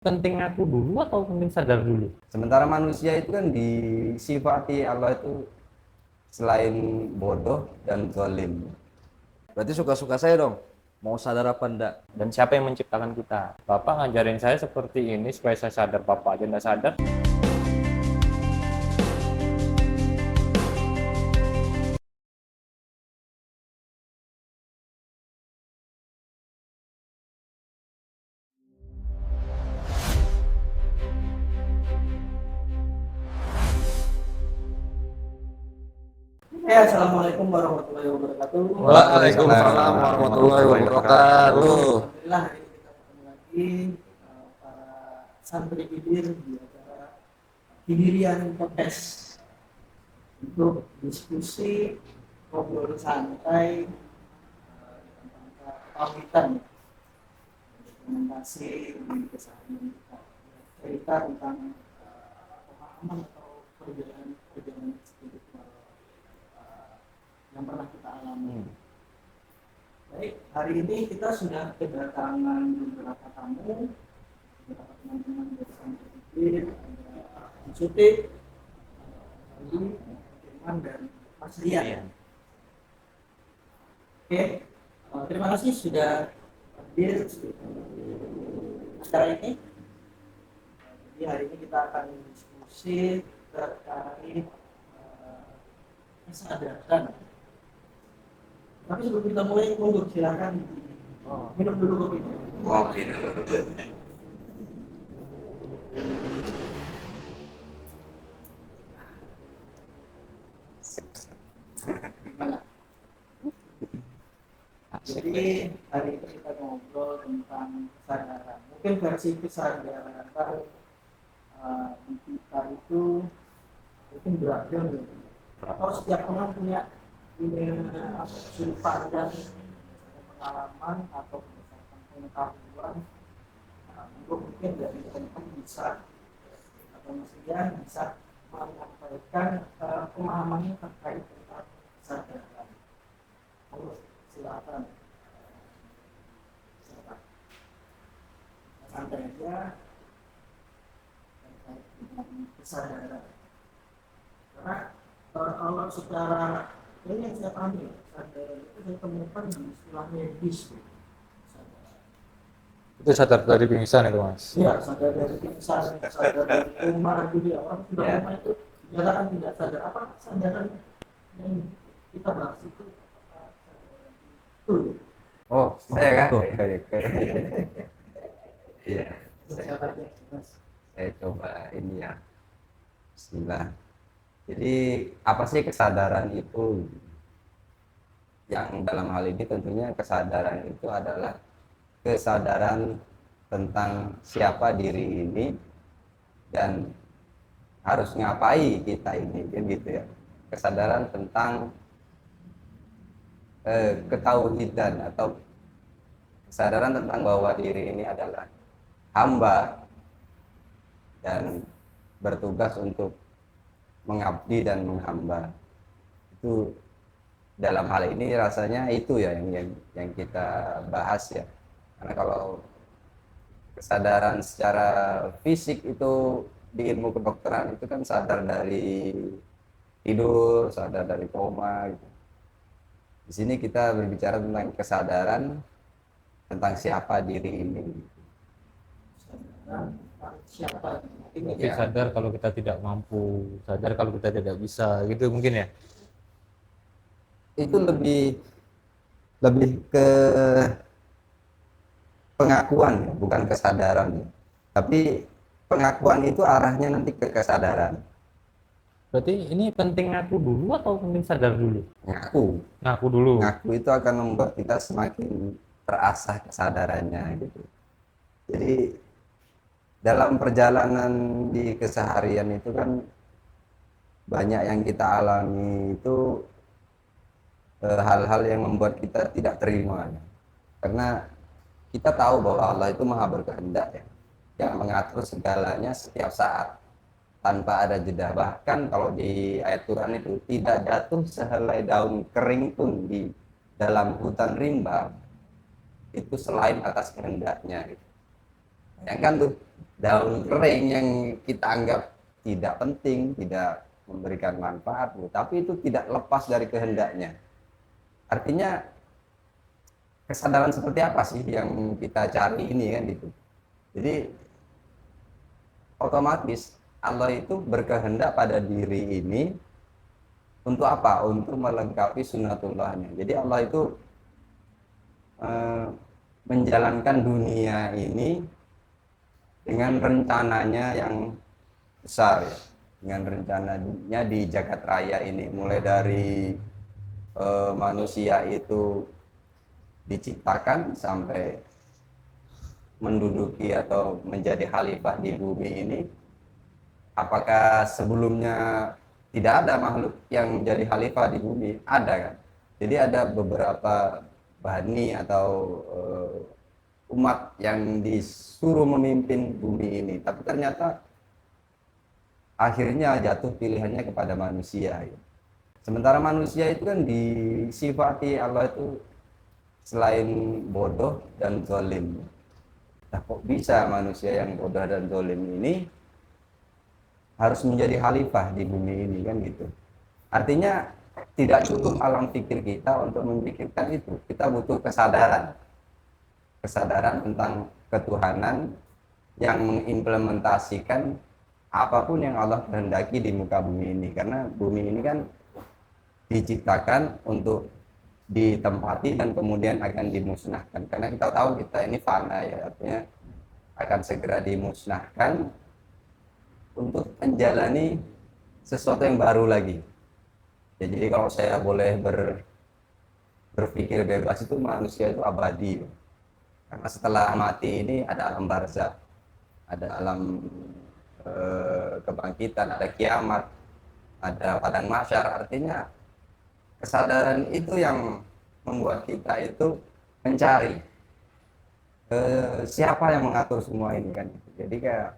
Penting ngaku dulu atau penting sadar dulu? Sementara manusia itu kan disifati Allah itu selain bodoh dan zalim. Berarti suka-suka saya dong, mau sadar apa enggak. Dan siapa yang menciptakan kita? Bapak ngajarin saya seperti ini supaya saya sadar, Bapak aja nggak sadar. Ya, Assalamualaikum warahmatullahi wabarakatuh. Waalaikumsalam warahmatullahi wabarakatuh. Alhamdulillah, hari ini kita ketemu lagi para santri Khidir di acara Khidirian Podcast untuk diskusi ngobrol santai tentang ketauhidan, dokumentasi di keseharian kita, cerita tentang pemahaman atau perjalanan spiritual yang pernah kita alami. Baik, hari ini kita sudah kedatangan beberapa tamu, beberapa teman-teman dari Santri Khidir, ada Mas Sutik, Ali, Firman, dan Mas Rian. Oke, terima kasih sudah hadir di acara ini. Jadi hari ini kita akan diskusi terkait kesadaran. Tapi sebelum kita mulai, mundur silakan minum dulu kopinya. Oke. Gimana? Jadi hari ini kita ngobrol tentang kesadaran. Mungkin versi kesadaran di kita itu mungkin beragam ya. Atau setiap orang punya sudut pandang, pengalaman atau berdasarkan pengetahuan. Untuk mungkin dari teman bisa atau Mas Rian bisa menyampaikan pemahamannya terkait tentang kesadaran. Silakan. Santai aja terkait dengan kesadaran. Karena kalau secara ini yang saya pahami, kesadaran itu saya temukan di istilah medis. Itu sadar dari pingsan itu, Mas. Iya, sadar dari pingsan, sadar dari koma, gitu ya. Orang sudah koma itu dinyatakan tidak sadar. Apa kesadaran yang kita bahas itu? Oh, saya kan? Iya, Saya tanya, Mas. saya coba ini ya. Bismillah. Jadi apa sih kesadaran itu? Yang dalam hal ini tentunya kesadaran itu adalah kesadaran tentang siapa diri ini dan harus ngapai kita ini, gitu ya. Kesadaran tentang ketauhidan atau kesadaran tentang bahwa diri ini adalah hamba dan bertugas untuk mengabdi dan menghamba. Itu dalam hal ini rasanya itu ya yang kita bahas ya. Karena kalau kesadaran secara fisik itu di ilmu kedokteran itu kan sadar dari tidur, sadar dari koma gitu. Di sini kita berbicara tentang kesadaran tentang siapa diri ini. Siapa? Tapi sadar kalau kita tidak mampu, sadar kalau kita tidak bisa, gitu mungkin ya. Itu lebih ke pengakuan ya, bukan kesadaran ya. Tapi pengakuan itu arahnya nanti ke kesadaran. Berarti ini penting ngaku dulu atau penting sadar dulu? Ngaku Ngaku dulu. ngaku itu akan membuat kita semakin terasah kesadarannya gitu. Jadi dalam perjalanan di keseharian itu kan banyak yang kita alami itu hal-hal yang membuat kita tidak terima ya. Karena kita tahu bahwa Allah itu maha berkehendak ya, yang mengatur segalanya setiap saat tanpa ada jeda. Bahkan kalau di ayat Quran itu tidak jatuh sehelai daun kering pun di dalam hutan rimba itu selain atas kehendaknya gitu. Bayangkan tuh, daun kering yang kita anggap tidak penting, tidak memberikan manfaat, tapi itu tidak lepas dari kehendaknya. Artinya kesadaran seperti apa sih yang kita cari ini kan gitu. Jadi otomatis Allah itu berkehendak pada diri ini untuk apa? Untuk melengkapi sunatullahnya. Jadi Allah itu menjalankan dunia ini dengan rencananya yang besar ya. Dengan rencananya di jagat raya ini, mulai dari manusia itu diciptakan sampai menduduki atau menjadi khalifah di bumi ini. Apakah sebelumnya tidak ada makhluk yang menjadi khalifah di bumi? Ada kan? Jadi ada beberapa bani atau umat yang disuruh memimpin bumi ini, tapi ternyata akhirnya jatuh pilihannya kepada manusia ya. Sementara manusia itu kan disifati Allah itu selain bodoh dan zalim. Nah, kok bisa manusia yang bodoh dan zalim ini harus menjadi khalifah di bumi ini kan gitu. Artinya tidak cukup alam pikir kita untuk memikirkan itu. Kita butuh kesadaran. Kesadaran tentang ketuhanan yang mengimplementasikan apapun yang Allah kehendaki di muka bumi ini. Karena bumi ini kan diciptakan untuk ditempati dan kemudian akan dimusnahkan. Karena kita tahu kita ini fana ya, artinya akan segera dimusnahkan untuk menjalani sesuatu yang baru lagi. Ya, jadi kalau saya boleh berpikir bebas, itu manusia itu abadi. Karena setelah mati ini ada alam barzakh, ada alam kebangkitan, ada kiamat, ada padang mahsyar. Artinya kesadaran itu yang membuat kita itu mencari siapa yang mengatur semua ini kan. Jadi kayak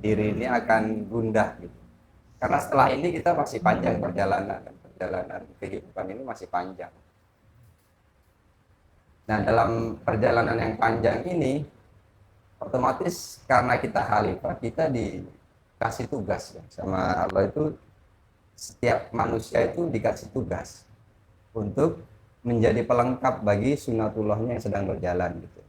diri ini akan gundah gitu. Karena setelah ini kita masih panjang perjalanan kehidupan ini masih panjang. Nah, dalam perjalanan yang panjang ini otomatis karena kita khalifah, kita dikasih tugas ya, sama Allah itu. Setiap manusia itu dikasih tugas untuk menjadi pelengkap bagi sunatullahnya yang sedang berjalan gitu.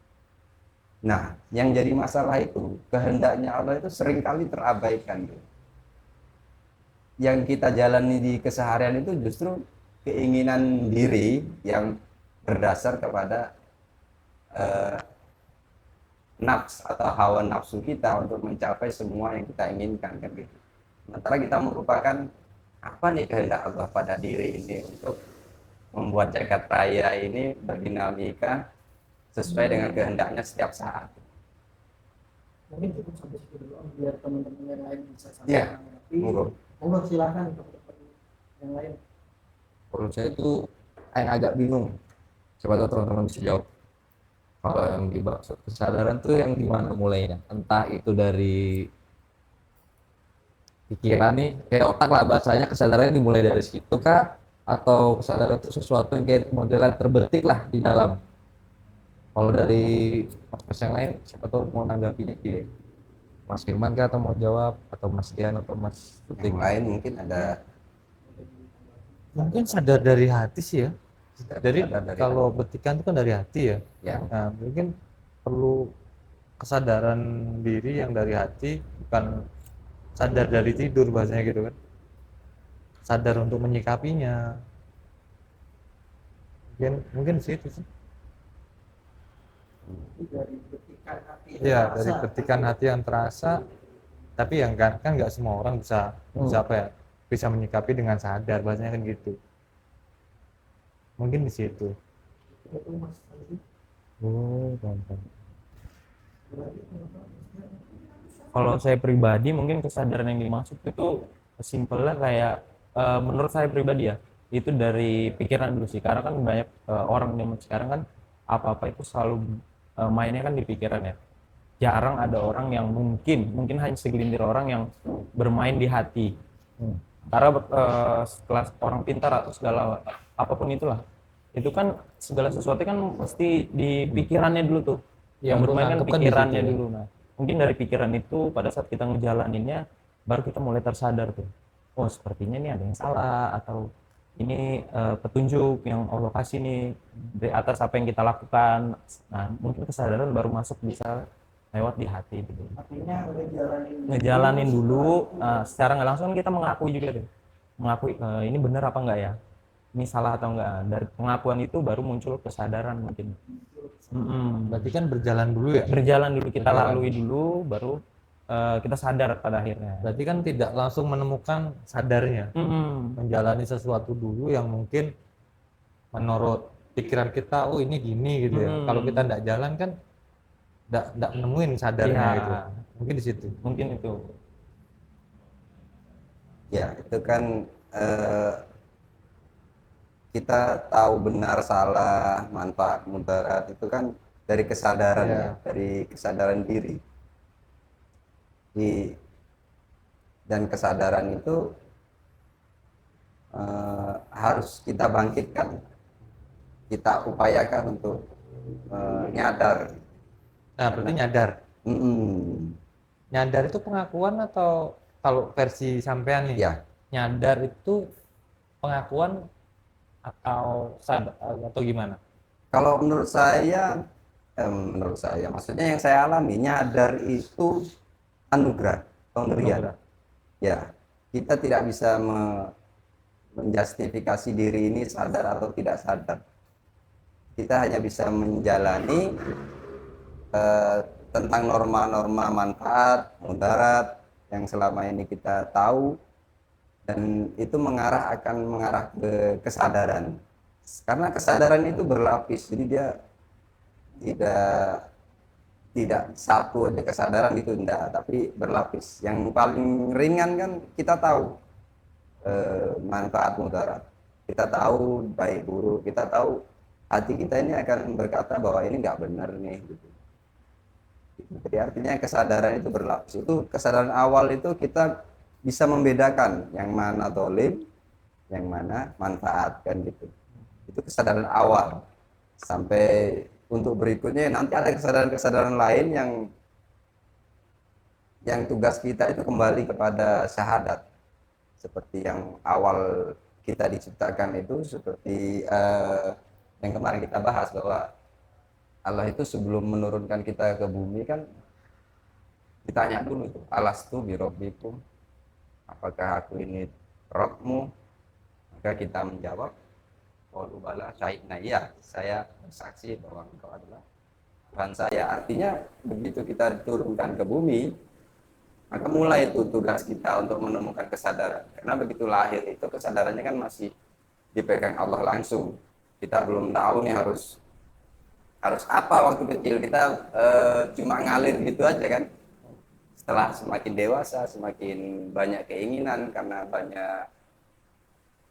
Nah, yang jadi masalah itu kehendaknya Allah itu seringkali terabaikan gitu. Yang kita jalani di keseharian itu justru keinginan diri yang berdasar kepada nafs atau hawa nafsu kita untuk mencapai semua yang kita inginkan kan gitu. Sementara kita merupakan apa nih kehendak Allah pada diri ini untuk membuat jagat raya ini berdinamika sesuai dengan kehendaknya setiap saat. Mungkin cukup sampai situ dulu biar teman-teman yang lain bisa sampai Ya, mengerti. Monggo silakan teman-teman yang lain. Menurut saya itu yang agak bingung. Coba tahu teman-teman bisa jawab. Kalau yang dimaksud kesadaran tuh yang gimana mulainya? Entah itu dari pikiran nih, kayak otak lah bahasanya, kesadaran dimulai dari situ kah? Atau kesadaran itu sesuatu yang kayak modelan terbetik lah di dalam. Kalau dari mas yang lain, siapa tahu mau nanggapinya gini. Mas Firman kah atau mau jawab? Atau Mas Dian atau Mas Tutik? Yang lain mungkin ada Mungkin sadar dari hati sih ya. Jadi sadar dari kalau betikan itu kan dari hati ya. ya. Nah, mungkin perlu kesadaran diri yang dari hati, bukan sadar dari tidur bahasanya gitu kan. Sadar untuk menyikapinya. Mungkin situ sih. Dari betikan hati yang Iya, terasa. dari ketikan hati yang terasa, tapi yang kan nggak semua orang bisa apa ya, bisa menyikapi dengan sadar, bahasanya kan gitu. Mungkin di situ. Itu Mas Aldi. Oh, gampang. Berarti Kalau saya pribadi mungkin kesadaran yang dimaksud itu simpelnya kayak menurut saya pribadi ya, itu dari pikiran dulu sih. Karena kan banyak orang zaman sekarang kan apa-apa itu selalu mainnya kan di pikiran ya. Jarang ada orang yang mungkin hanya segelintir orang yang bermain di hati. Karena setelah orang pintar atau segala apapun itulah, itu kan segala sesuatu kan mesti di pikirannya dulu tuh. Yang bermain kan menentukan di pikirannya situ ya. dulu. Nah, mungkin dari pikiran itu pada saat kita ngejalaninnya baru kita mulai tersadar tuh. Oh, sepertinya ini ada yang salah atau ini petunjuk yang Allah kasih nih dari atas apa yang kita lakukan. Nah, mungkin kesadaran baru masuk bisa lewat di hati gitu. Artinya Ngejalanin dulu, secara nggak langsung kita mengakui juga tuh. Mengakui ini benar apa enggak ya? Ini salah atau enggak? Dari pengakuan itu baru muncul kesadaran mungkin. Berarti kan berjalan dulu ya. Berjalan dulu, kita Berjalan. lalui dulu baru kita sadar pada akhirnya. Berarti kan tidak langsung menemukan sadarnya. Menjalani sesuatu dulu yang mungkin menurut pikiran kita, oh ini gini gitu ya. Kalau kita tidak jalan kan tidak nemuin sadarnya Iya. gitu. Mungkin di situ. Mungkin itu. Ya, itu kan kita tahu benar salah, manfaat mudarat itu kan dari kesadaran Ya. ya, dari kesadaran diri. Dan kesadaran itu harus kita bangkitkan, kita upayakan untuk nyadar. Nah, berarti nyadar. Mm-mm. Nyadar itu pengakuan atau kalau versi sampean nih? Ya, Nyadar itu pengakuan atau sadar atau gimana? kalau menurut saya, maksudnya yang saya alami, nyadar itu anugerah, pemberian. Ya, kita tidak bisa menjustifikasi diri ini sadar atau tidak sadar. Kita hanya bisa menjalani tentang norma-norma manfaat, mudarat yang selama ini kita tahu, dan itu akan mengarah ke kesadaran. Karena kesadaran itu berlapis, jadi dia tidak satu aja kesadaran itu enggak, tapi berlapis. Yang paling ringan kan kita tahu manfaat mudarat, kita tahu baik buruk, kita tahu hati kita ini akan berkata bahwa ini nggak benar nih gitu. Jadi artinya kesadaran itu berlapis. Itu kesadaran awal itu kita bisa membedakan yang mana dolim, yang mana manfaat kan gitu. Itu kesadaran awal. Sampai untuk berikutnya nanti ada kesadaran-kesadaran lain yang tugas kita itu kembali kepada syahadat. Seperti yang awal kita diciptakan itu, seperti yang kemarin kita bahas bahwa Allah itu sebelum menurunkan kita ke bumi kan ditanya dulu itu, alastu birabbikum, apakah aku ini Rabbmu? Maka kita menjawab, qalu bala syahidna, iya saya bersaksi bahwa engkau adalah Tuhan saya. Artinya begitu kita diturunkan ke bumi, maka mulai itu tugas kita untuk menemukan kesadaran. Karena begitu lahir itu kesadarannya kan masih dipegang Allah langsung. Kita belum tahu nih harus apa. Waktu kecil kita cuma ngalir gitu aja kan. Setelah semakin dewasa, semakin banyak keinginan karena banyak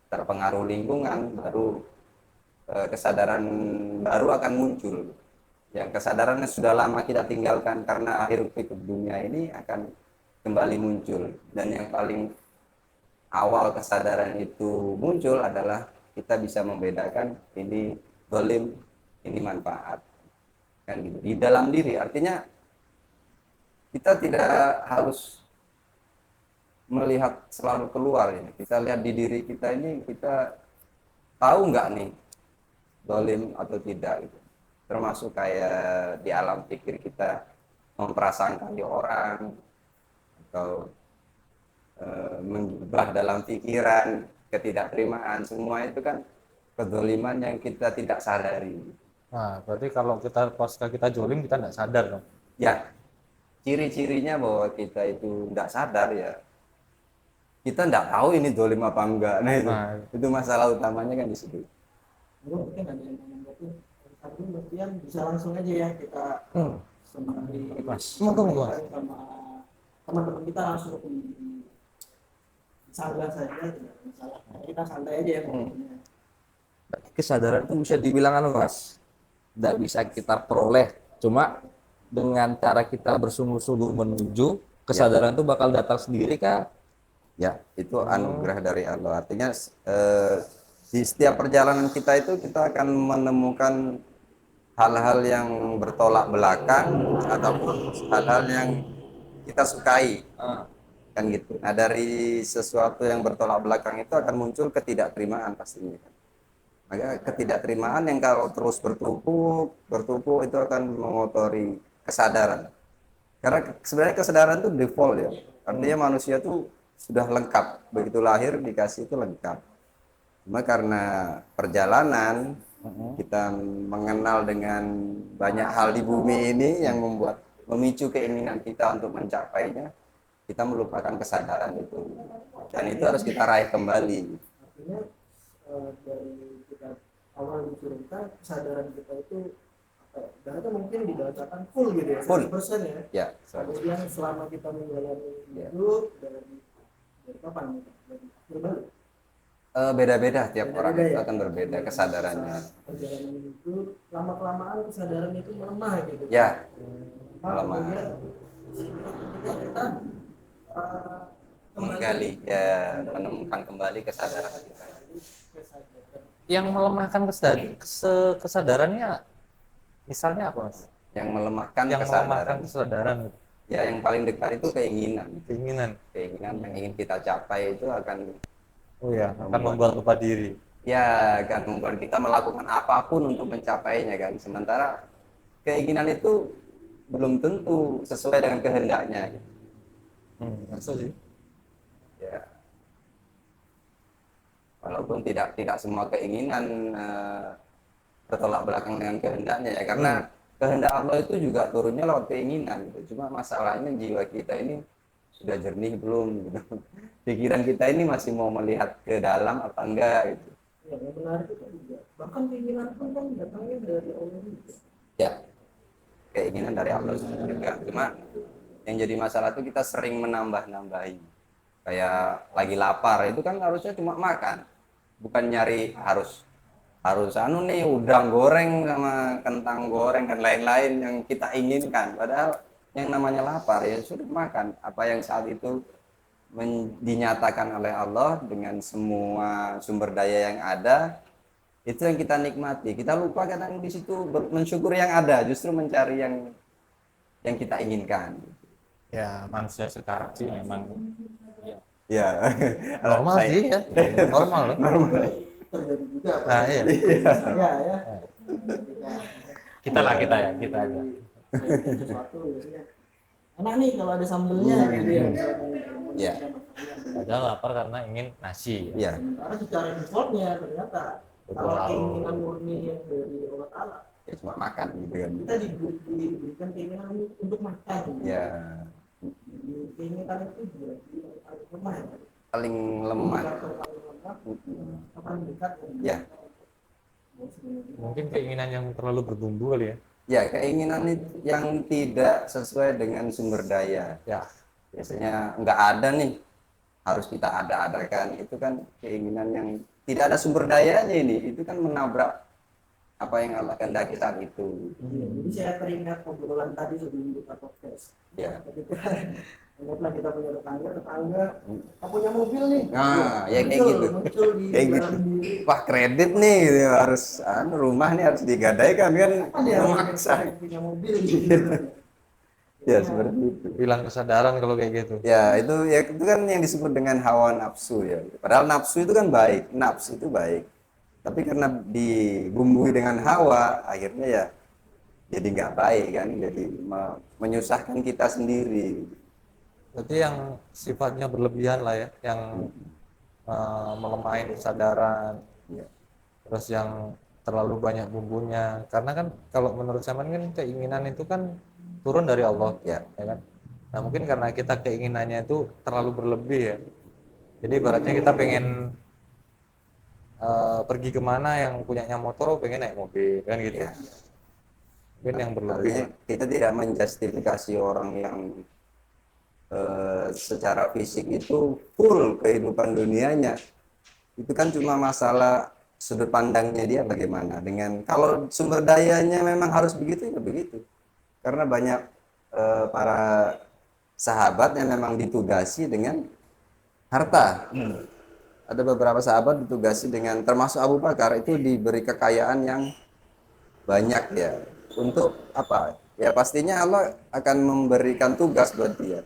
terpengaruh lingkungan, baru kesadaran baru akan muncul. Yang kesadarannya sudah lama kita tinggalkan karena akhir pikir dunia ini akan kembali muncul. Dan yang paling awal kesadaran itu muncul adalah kita bisa membedakan ini dolim, ini manfaat kan gitu di dalam diri. Artinya kita tidak harus melihat selalu keluar ya, kita lihat di diri kita ini, kita tahu nggak nih dolim atau tidak gitu. Termasuk kayak di alam pikir kita memprasangkai orang atau menggibah dalam pikiran, ketidakterimaan, semua itu kan kedoliman yang kita tidak sadari. Nah, berarti kalau kita jolim kita tidak sadar dong. Ya, ciri-cirinya bahwa kita itu tidak sadar ya, kita tidak tahu ini dolim apa enggak. Nah itu masalah utamanya kan di situ. Mungkin ada yang menanggapi tadi berarti bisa langsung aja ya kita sembari sama teman-teman kita langsung sadar saja, tidak masalah. Kita santai aja ya. Kesadaran itu bisa dibilang Mas, tidak bisa kita peroleh, cuma dengan cara kita bersungguh-sungguh menuju kesadaran itu bakal datang sendiri kah? Ya, itu anugerah dari Allah. Artinya di setiap perjalanan kita itu kita akan menemukan hal-hal yang bertolak belakang ataupun hal-hal yang kita sukai, kan gitu. Nah, dari sesuatu yang bertolak belakang itu akan muncul ketidakterimaan pastinya. Maka ketidakterimaan yang kalau terus bertumpuk itu akan mengotori kesadaran. Karena sebenarnya kesadaran itu default ya. Artinya manusia tuh sudah lengkap. Begitu lahir dikasih itu lengkap. Cuma karena perjalanan kita mengenal dengan banyak hal di bumi ini yang memicu keinginan kita untuk mencapainya, kita melupakan kesadaran itu. Dan itu harus kita raih kembali. Artinya dari kita awal diturunkan kesadaran kita itu apa ya, ibaratnya mungkin didasarkan full gitu ya, Full. 100% ya. Ya, Kemudian selama kita menjalani Ya. hidup dari kapan gitu? Dari akhir balik. beda-beda tiap orang Beda-beda itu ya? akan berbeda kesadarannya. Perjalanan hidup lama kelamaan kesadaran itu melemah gitu. Ya, Melemah. melemah. Kemudian ketika kita Menggali, ya, menemukan kembali kesadaran kita. kesadaran. Yang melemahkan kesadarannya misalnya apa, Mas? Yang melemahkan Yang kesadaran. melemahkan kesadaran, Ya, yang paling dekat itu keinginan. keinginan. Keinginan yang ingin kita capai itu akan Oh ya, akan membuat lupa diri. ya akan membuat kita melakukan apapun untuk mencapainya kan. Sementara keinginan itu belum tentu sesuai dengan kehendaknya. Gitu. Masa sih? Ya. Walaupun tidak semua keinginan bertolak belakang dengan kehendaknya ya, karena kehendak Allah itu juga turunnya lewat keinginan gitu. Cuma masalahnya jiwa kita ini sudah jernih belum gitu. Pikiran kita ini masih mau melihat ke dalam apa enggak gitu. Ya, yang menarik itu juga bahkan keinginan pun kan datangnya dari Allah juga. Ya, keinginan dari Allah juga. Cuma yang jadi masalah itu kita sering menambah-nambahi. Kayak lagi lapar itu kan harusnya cuma makan, bukan nyari harus anu nih udang goreng sama kentang goreng dan lain-lain yang kita inginkan. Padahal yang namanya lapar ya sudah makan apa yang saat itu dinyatakan oleh Allah dengan semua sumber daya yang ada, itu yang kita nikmati. Kita lupa kadang di situ mensyukuri yang ada, justru mencari yang kita inginkan. Ya, manusia sekarang sih memang Ya, Normal sih ya, normal loh. Terjadi juga Pak. Nah, iya. Saya ya kita ya, kita aja. sesuatu biasanya enak nih kalau ada sambelnya gitu ya. Ya. Padahal lapar karena ingin nasi. Iya. Sementara secara defaultnya ternyata kalau keinginan murni yang dari Allah Ta'ala Ya cuma makan gitu kan. kita diberikan keinginan untuk makan. Ya, Keinginan itu juga paling lemah ya. paling lemah. Paling lemah, paling dekat. Ya. Mungkin keinginan yang terlalu bertumbuh kali ya. Ya, keinginan yang tidak sesuai dengan sumber daya. Ya, Biasanya nggak ada nih, harus kita ada-adakan. Itu kan keinginan yang tidak ada sumber dayanya ini. Itu kan menabrak apa yang Allah kehendaki saat itu. Jadi saya teringat obrolan tadi sebelum buka podcast. Ya. Ketika anggaplah kita punya tetangga kita punya mobil nih. Nah, ya kayak Muncul- gitu. Muncul di Kayak dalam gitu. diri. Wah, kredit nih gitu, harus rumah nih harus digadaikan kan Apa dia memaksa. punya mobil gitu. Ya, seperti itu. Hilang kesadaran kalau kayak gitu. Ya, itu kan yang disebut dengan hawa nafsu ya. Padahal nafsu itu kan baik, nafsu itu baik. Tapi karena dibumbui dengan hawa, akhirnya ya jadi nggak baik kan, jadi menyusahkan kita sendiri. Berarti yang sifatnya berlebihan lah ya, yang melemahkan kesadaran, Ya. terus yang terlalu banyak bumbunya. Karena kan kalau menurut saya kan keinginan itu kan turun dari Allah, Ya. kan? Nah mungkin karena kita keinginannya itu terlalu berlebih ya. Jadi ibaratnya kita pengen pergi kemana, yang punyanya motor pengen naik mobil kan gitu. Ya. Mungkin yang berlebih. Artinya kita tidak menjustifikasi orang yang secara fisik itu full kehidupan dunianya. Itu kan cuma masalah sudut pandangnya dia bagaimana. Dengan kalau sumber dayanya memang harus begitu ya begitu. Karena banyak para sahabat yang memang ditugasi dengan harta. Ada beberapa sahabat ditugasi dengan, termasuk Abu Bakar itu diberi kekayaan yang banyak ya. Untuk apa? Ya pastinya Allah akan memberikan tugas buat dia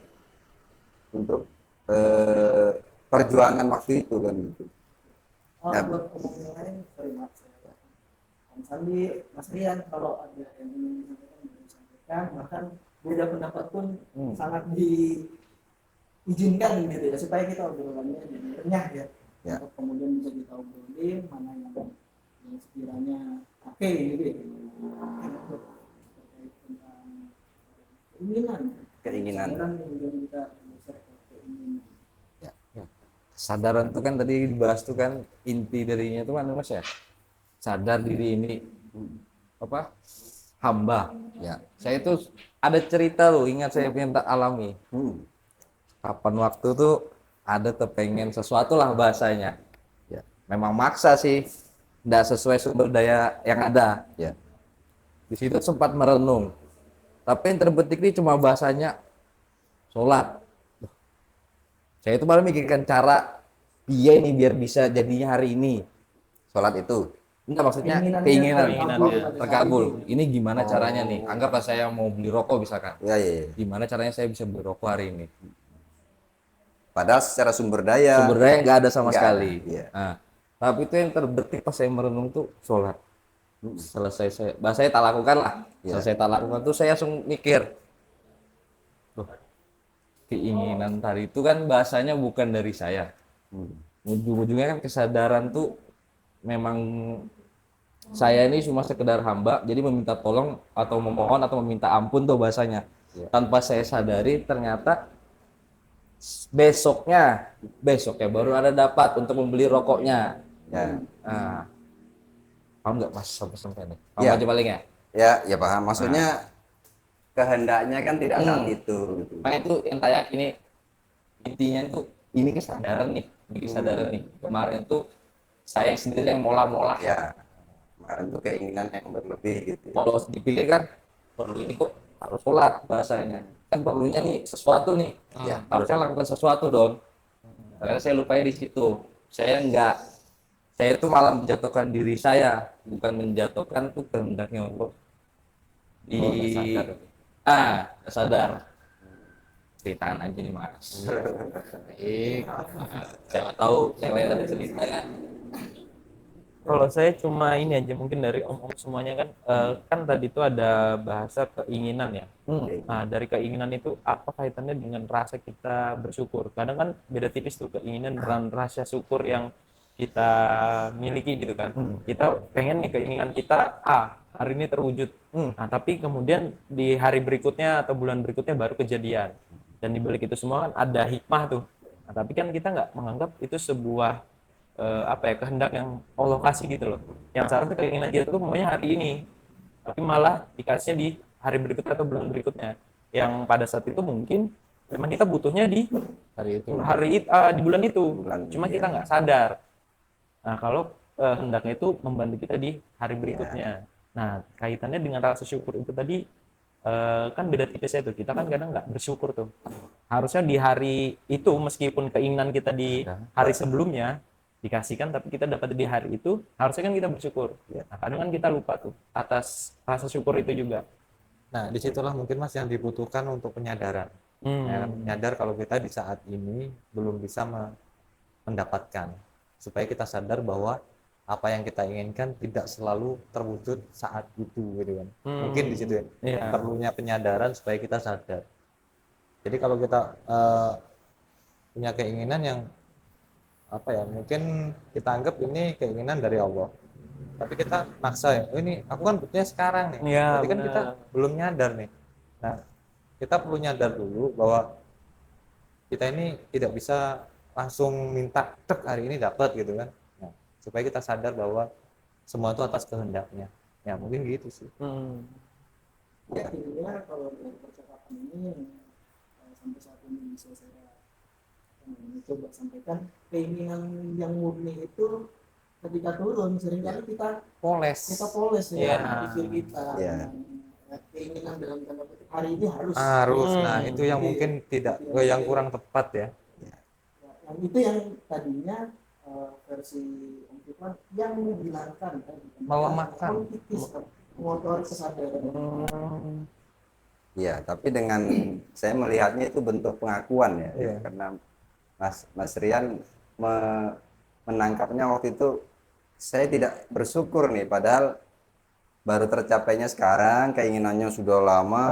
untuk eh, perjuangan waktu itu kan gitu. Oh, Ya, buat teman yang lain, sorry maaf saya. Mas Andi, Mas Rian, kalau ada yang ingin disampaikan, boleh disampaikan. Bahkan beda pendapat pun sangat diizinkan gitu ya, supaya kita obrolannya jadi renyah ya. Ya. Untuk kemudian bisa kita obrolin mana yang sekiranya oke gitu ya. Untuk terkait tentang keinginan. Keinginan. Kesadaran kemudian kita bisa keinginan. Ya, ya. Kesadaran itu kan tadi dibahas tuh kan inti darinya tuh kan Mas ya. Sadar diri ini apa? Hamba. Ya. Saya itu ada cerita loh, ingat saya punya alami. Hmm. Kapan waktu tuh ada kepengen sesuatu lah bahasanya. Ya, memang maksa sih. Nggak sesuai sumber daya yang ada. Ya. Di situ sempat merenung. Tapi yang terbetik ini cuma bahasanya sholat. Saya itu malah mikirkan cara dia ini biar bisa jadinya hari ini. Sholat itu. Enggak, maksudnya Keinginannya. terkabul. Ini gimana caranya nih? Anggaplah saya mau beli rokok misalkan. Ya, ya, ya. Gimana caranya saya bisa beli rokok hari ini? Padahal secara sumber daya Sumber daya nggak ada sama nggak sekali. ada, iya. Nah, tapi itu yang terbetik pas saya merenung tuh sholat. Selesai saya tak lakukan lah. Iya. Selesai tak lakukan tuh saya langsung mikir, loh, keinginan tadi itu kan bahasanya bukan dari saya. Ujung-ujungnya kan kesadaran tuh memang saya ini cuma sekedar hamba, jadi meminta tolong atau memohon atau meminta ampun tuh bahasanya. Tanpa saya sadari ternyata besoknya baru ada dapat untuk membeli rokoknya. Ya. Nah, paham nggak Mas sampai nih? Paham Ya. aja paling ya? Ya paham. Maksudnya kehendaknya kan tidak saat itu. Gitu. Makanya itu yang kayak ini intinya itu ini kesadaran nih, ini kesadaran nih. Kemarin tuh saya sendiri yang mola-mola. Ya, kemarin tuh keinginan yang berlebih gitu. Kalau dipikir kan perlu ini kok harus sholat bahasanya. Kan perlunya nih sesuatu nih. Ya, harusnya lakukan sesuatu dong. Karena saya lupa di situ. Saya itu malah menjatuhkan diri saya, bukan menjatuhkan tuh kehendaknya Allah. Sadar. Ceritaan aja nih Mas. Baik. Siapa tahu yang lain ada cerita kan. Kalau saya cuma ini aja mungkin dari om-om semuanya kan kan tadi itu ada bahasa keinginan ya. Nah, dari keinginan itu apa kaitannya dengan rasa kita bersyukur? Kadang kan beda tipis tuh keinginan dan rasa syukur yang kita miliki gitu kan. Kita pengen nih keinginan kita hari ini terwujud. Nah, tapi kemudian di hari berikutnya atau bulan berikutnya baru kejadian. Dan di balik itu semua kan ada hikmah tuh. Nah, tapi kan kita nggak menganggap itu sebuah kehendak yang Allah kasih gitu loh. Yang seharusnya keinginan kita tuh maunya hari ini, tapi malah dikasihnya di hari berikutnya atau bulan berikutnya. Yang pada saat itu mungkin memang kita butuhnya di di bulan itu. Cuma kita nggak sadar. Nah, kalau hendaknya itu membantu kita di hari berikutnya. Nah, kaitannya dengan rasa syukur itu tadi kan beda tipisnya itu. Kita kan kadang nggak bersyukur tuh. Harusnya di hari itu meskipun keinginan kita di hari sebelumnya dikasihkan, tapi kita dapat di hari itu, harusnya kan kita bersyukur. Nah, kadang kan kita lupa tuh atas rasa syukur itu juga. Nah, disitulah mungkin Mas yang dibutuhkan untuk penyadaran. Ya, menyadar kalau kita di saat ini belum bisa mendapatkan, supaya kita sadar bahwa apa yang kita inginkan tidak selalu terwujud saat itu, gitu kan. Mungkin di situ ya, perlunya penyadaran supaya kita sadar. Jadi kalau kita punya keinginan yang mungkin kita anggap ini keinginan dari Allah, tapi kita maksa ya, ini aku kan butuhnya sekarang nih. Berarti kan kita belum nyadar nih. Nah, kita perlu nyadar dulu bahwa kita ini tidak bisa langsung minta hari ini dapat gitu kan. Nah, supaya kita sadar bahwa semua itu atas kehendaknya. Ya mungkin gitu sih. Ya, intinya kalau dari percakapan ini sampai saat ini bisa saya coba sampaikan, keinginan yang murni itu ketika turun seringkali kita poles ya pikir kita. Keinginan dalam tanda petik hari ini harus. Nah, itu yang mungkin tidak yang kurang tepat ya. Yang itu yang tadinya versi Om Firman yang menghilangkan melemahkan motor kesadaran. Iya, tapi dengan saya melihatnya itu bentuk pengakuan ya, Iya. karena Mas Rian menangkapnya waktu itu saya tidak bersyukur nih, padahal baru tercapainya sekarang, keinginannya sudah lama,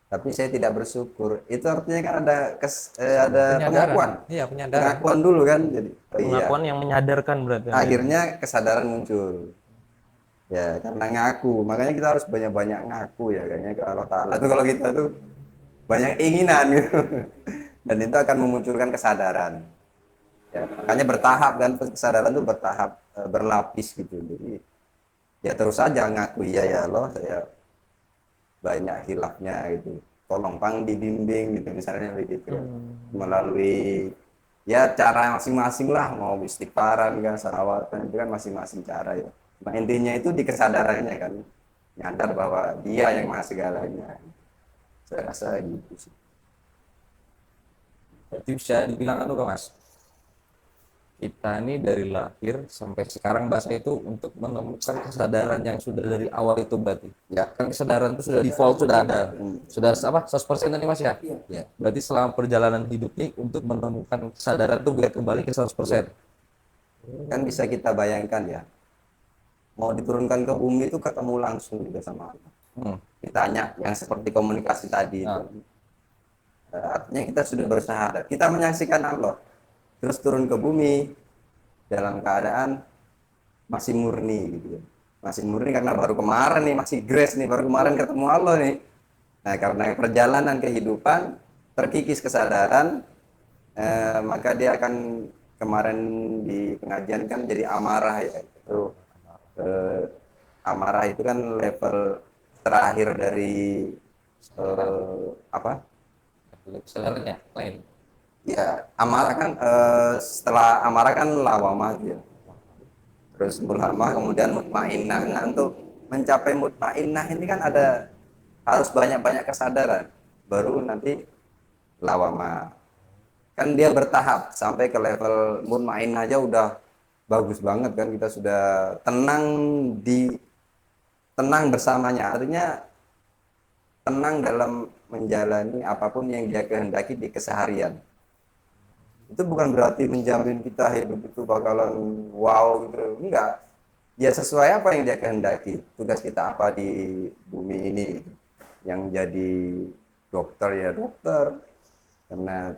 tapi saya tidak bersyukur. Itu artinya kan ada Penyadaran. pengakuan, Iya, penyadaran. pengakuan dulu kan, jadi oh iya, Pengakuan yang menyadarkan berarti. akhirnya kesadaran muncul. Ya, karena ngaku, makanya kita harus banyak-banyak ngaku ya, kayaknya ke Allah Ta'ala tuh kalau kita tuh banyak keinginan gitu. Dan itu akan memunculkan kesadaran. Ya, makanya bertahap kan, kesadaran itu bertahap, berlapis gitu. Jadi ya terus saja ngaku, iya ya Allah, saya banyak hilafnya gitu. Tolong pang dibimbing gitu misalnya begitu. Melalui ya cara masing-masing lah, mau istighfaran kan, salawatan itu kan masing-masing cara ya. Nah, intinya itu di kesadarannya kan, nyadar bahwa dia yang maha segalanya. Saya rasa gitu sih. Berarti bisa dibilang anu Kak, Mas, kita ini dari lahir sampai sekarang bahasa itu untuk menemukan kesadaran yang sudah dari awal itu berarti. Ya, Kan kesadaran itu sudah default, sudah ada. Sudah apa? 100% tadi Mas ya? ya. Berarti selama perjalanan hidup ini untuk menemukan kesadaran itu biar kembali ke 100%. Kan bisa kita bayangkan ya, mau diturunkan ke bumi itu ketemu langsung juga sama Allah. Ditanya yang seperti komunikasi tadi itu. Artinya kita sudah bersahadat, kita menyaksikan Allah, terus turun ke bumi dalam keadaan masih murni gitu ya. Masih murni karena baru kemarin nih, masih grace nih, baru kemarin ketemu Allah nih. Nah, karena perjalanan kehidupan terkikis kesadaran, maka dia akan, kemarin di pengajian kan jadi amarah ya. Itu amarah itu kan level terakhir dari apa? Kesadarannya lain. Ya, amarah kan setelah amarah kan lawamah gitu ya. Terus mulhamah, kemudian mutmainnah. Nah, untuk mencapai mutmainnah ini kan harus banyak-banyak kesadaran, baru nanti lawamah. Kan dia bertahap sampai ke level mutmainnah aja udah bagus banget kan, kita sudah tenang bersamanya. Artinya tenang dalam menjalani apapun yang dia kehendaki di keseharian. Itu bukan berarti menjamin kita hidup itu bakalan wow gitu, enggak. Ya sesuai apa yang dia kehendaki, tugas kita apa di bumi ini. Yang jadi dokter ya dokter, karena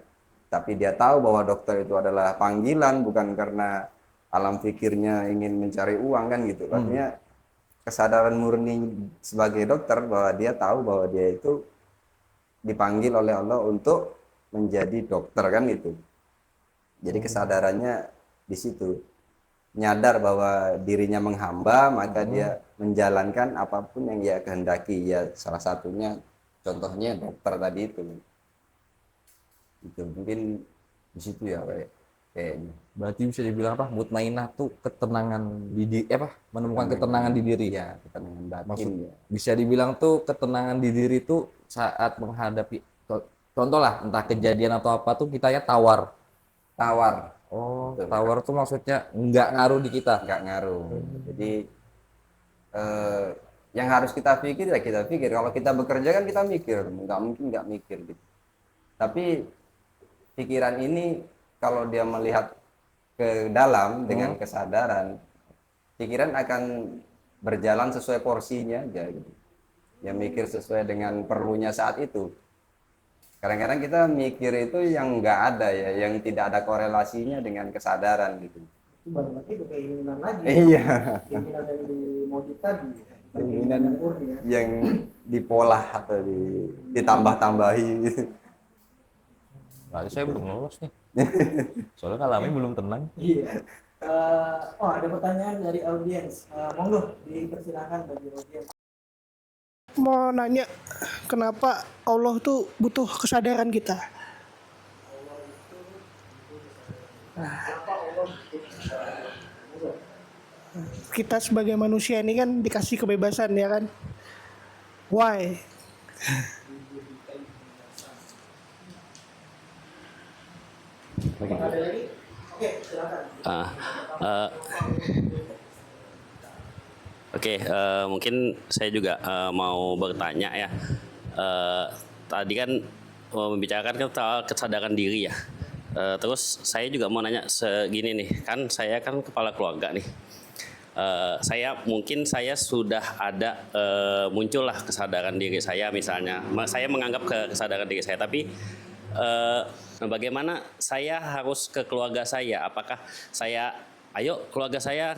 tapi dia tahu bahwa dokter itu adalah panggilan, bukan karena alam pikirnya ingin mencari uang kan gitu. Artinya kesadaran murni sebagai dokter bahwa dia tahu bahwa dia itu dipanggil oleh Allah untuk menjadi dokter kan gitu. Jadi kesadarannya di situ, nyadar bahwa dirinya menghamba, maka dia menjalankan apapun yang dia kehendaki. Ya salah satunya contohnya dokter tadi itu mungkin di situ ya kayaknya. Berarti bisa dibilang apa? Mutmainah tuh ketenangan di diri, menemukan ketenangan di diri. Ya, ketenangan batin. Maksud, ya. bisa dibilang tuh ketenangan di diri tuh saat menghadapi contoh lah, entah kejadian atau apa tuh kita ya tawar. Oh, Tawar tuh maksudnya nggak ngaruh di kita. nggak ngaruh. Jadi yang harus kita pikir ya kita pikir. Kalau kita bekerja kan kita mikir, nggak mungkin nggak mikir gitu. Tapi pikiran ini kalau dia melihat ke dalam dengan kesadaran, pikiran akan berjalan sesuai porsinya aja gitu. Ya mikir sesuai dengan perlunya saat itu. Kadang-kadang kita mikir itu yang nggak ada ya, yang tidak ada korelasinya dengan kesadaran gitu. Itu balik lagi ke keinginan lagi. Iya. Keinginan yang di modif tadi. Keinginan murni ya. yang dipolah atau ditambah-tambahi. Berarti saya belum lolos nih. Soalnya kalamnya belum tenang. Iya. Ada pertanyaan dari audiens. Monggo dipersilakan bagi audiens. Mau nanya, kenapa Allah tuh butuh kesadaran kita? Kita sebagai manusia ini kan dikasih kebebasan ya kan? Why? Ada lagi? Oke, silakan. Oke, mungkin saya juga mau bertanya ya. Tadi kan membicarakan soal kesadaran diri ya. Terus saya juga mau nanya segini nih, kan saya kan kepala keluarga nih. Saya sudah ada muncullah kesadaran diri saya misalnya. Saya menganggap kesadaran diri saya, tapi eh, bagaimana saya harus ke keluarga saya? Apakah saya ayo keluarga saya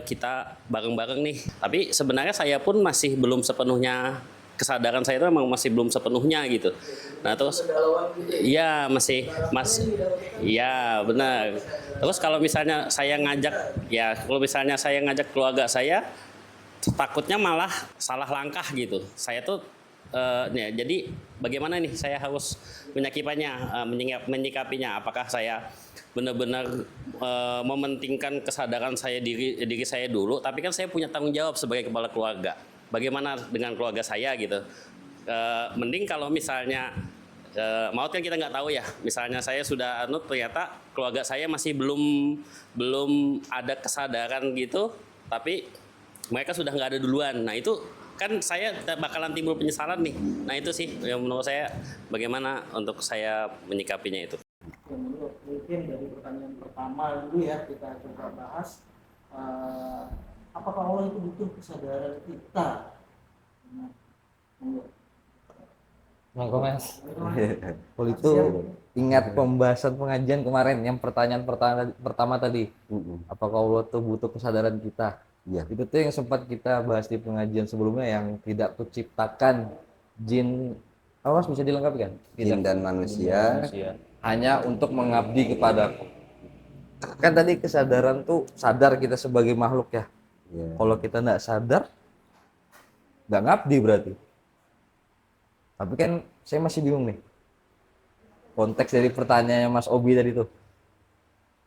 kita bareng-bareng nih. Tapi sebenarnya saya pun masih belum sepenuhnya kesadaran saya itu memang masih belum sepenuhnya gitu. Nah terus, iya iya benar. Terus kalau misalnya kalau misalnya saya ngajak keluarga saya, takutnya malah salah langkah gitu. Saya tuh ya, jadi bagaimana nih saya harus menyikapinya? Apakah saya benar-benar mementingkan kesadaran diri saya dulu, tapi kan saya punya tanggung jawab sebagai kepala keluarga. Bagaimana dengan keluarga saya gitu? Mending kalau misalnya maut kan kita nggak tahu ya. Misalnya saya sudah ternyata keluarga saya masih belum ada kesadaran gitu, tapi mereka sudah nggak ada duluan. Nah itu kan saya bakalan timbul penyesalan nih. Nah itu sih yang menurut saya bagaimana untuk saya menyikapinya itu. Ya, menurut mungkin dari pertanyaan pertama dulu ya kita coba bahas, apakah Allah itu butuh kesadaran kita? Nah, menurut Monggo Mas. Kalau itu ingat pembahasan pengajian kemarin yang pertanyaan pertama tadi. Apakah Allah tuh butuh kesadaran kita? Iya. Itu tuh yang sempat kita bahas di pengajian sebelumnya yang tidak kuciptakan jin. Mas bisa dilengkapi kan? Jin dan manusia Hanya untuk mengabdi kepadaku. Kan tadi kesadaran tuh sadar kita sebagai makhluk ya. ya. Kalau kita nggak sadar, nggak ngabdi berarti. Tapi kan saya masih bingung nih. Konteks dari pertanyaannya Mas Obi tadi tuh.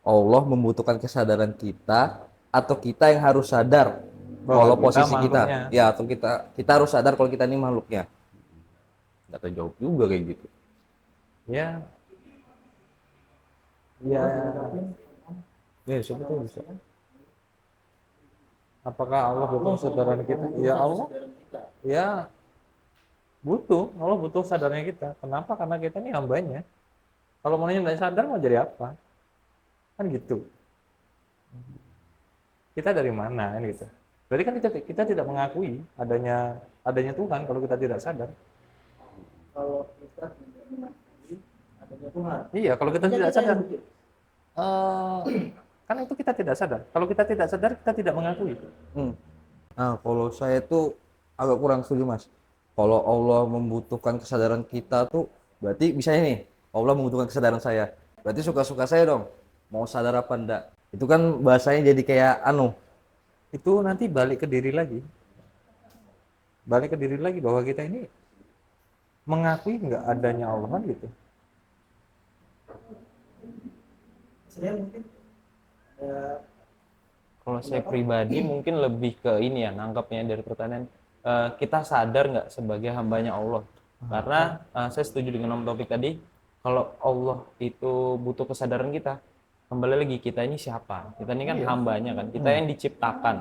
Allah membutuhkan kesadaran kita atau kita yang harus sadar kalau posisi kita. Ya, atau kita harus sadar kalau kita ini makhluknya. Nggak terjawab juga kayak gitu. Ya, siapa tuh bisa. Apakah Allah butuh kesadaran kita? Ya Allah, ya butuh. Allah butuh kesadarannya kita. Kenapa? Karena kita ini hambanya. Kalau maunya nggak sadar mau jadi apa? Kan gitu. Kita dari mana kan gitu. Berarti kan kita tidak mengakui adanya Tuhan kalau kita tidak sadar. kalau kita tidak mengakui adanya Tuhan. Iya, kalau kita tidak sadar. Kan itu kita tidak sadar. Kalau kita tidak sadar, kita tidak mengakui. Nah, kalau saya tuh agak kurang setuju Mas. Kalau Allah membutuhkan kesadaran kita tuh berarti misalnya nih, Allah membutuhkan kesadaran saya. Berarti suka-suka saya dong. Mau sadar apa enggak? Itu kan bahasanya jadi kayak Itu nanti balik ke diri lagi. Balik ke diri lagi bahwa kita ini mengakui nggak adanya Allah kan gitu. Saya mungkin Kalau saya pribadi mungkin lebih ke ini ya, nangkapnya dari pertanyaan, kita sadar nggak sebagai hambanya Allah? Karena saya setuju dengan Om Taufik tadi, kalau Allah itu butuh kesadaran kita, kembali lagi kita ini siapa? Kita ini kan hambanya kan, kita yang diciptakan.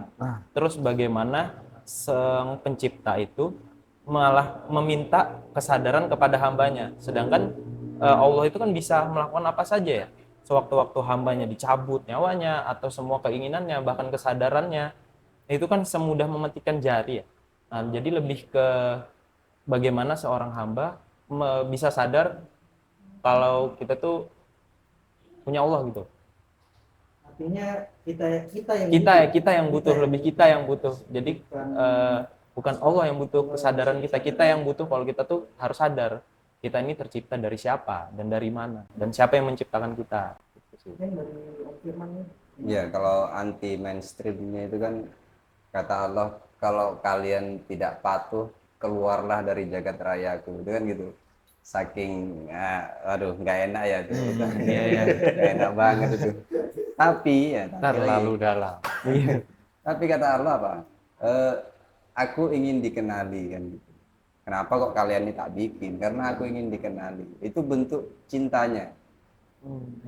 Terus bagaimana sang pencipta itu malah meminta kesadaran kepada hambanya, sedangkan Allah itu kan bisa melakukan apa saja ya. Sewaktu-waktu hambanya dicabut nyawanya atau semua keinginannya bahkan kesadarannya, itu kan semudah mematikan jari ya. Nah, jadi lebih ke bagaimana seorang hamba bisa sadar kalau kita tuh punya Allah gitu. artinya kita yang butuh. Lebih kita yang butuh. Jadi bukan Allah yang butuh kesadaran kita yang butuh. Kalau kita tuh harus sadar kita ini tercipta dari siapa dan dari mana dan siapa yang menciptakan kita. Ya, kalau anti mainstreamnya itu kan kata Allah, kalau kalian tidak patuh, keluarlah dari jagat rayaku. Itu kan gitu. Saking aduh nggak enak ya tuh. Nggak enak banget itu. Tapi Terlalu dalam. Tapi kata Allah apa? Aku ingin dikenali kan gitu. Kenapa kok kalian ini tak bikin? Karena aku ingin dikenali. Itu bentuk cintanya.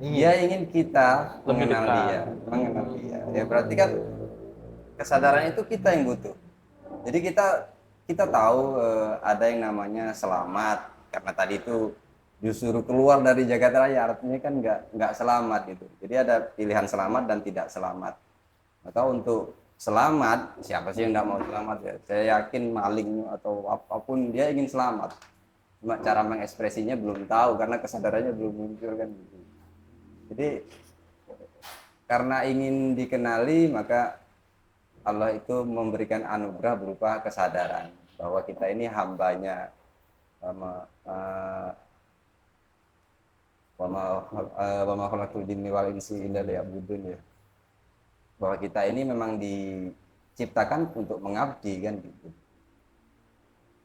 Dia ingin kita mengenal dia. Ya berarti kan kesadaran itu kita yang butuh. Jadi kita tahu ada yang namanya selamat, karena tadi itu disuruh keluar dari jagat raya, artinya kan nggak selamat gitu. Jadi ada pilihan selamat dan tidak selamat. Maka untuk selamat, siapa sih yang nggak mau selamat ya? Saya yakin maling atau apapun dia ingin selamat. Cuma cara mengekspresinya belum tahu karena kesadarannya belum muncul kan gitu. Jadi karena ingin dikenali, maka Allah itu memberikan anugerah berupa kesadaran bahwa kita ini hambanya, wa ma khalaqtul jinni wal insi illa liya'budun ya. Bahwa kita ini memang diciptakan untuk mengabdi kan gitu.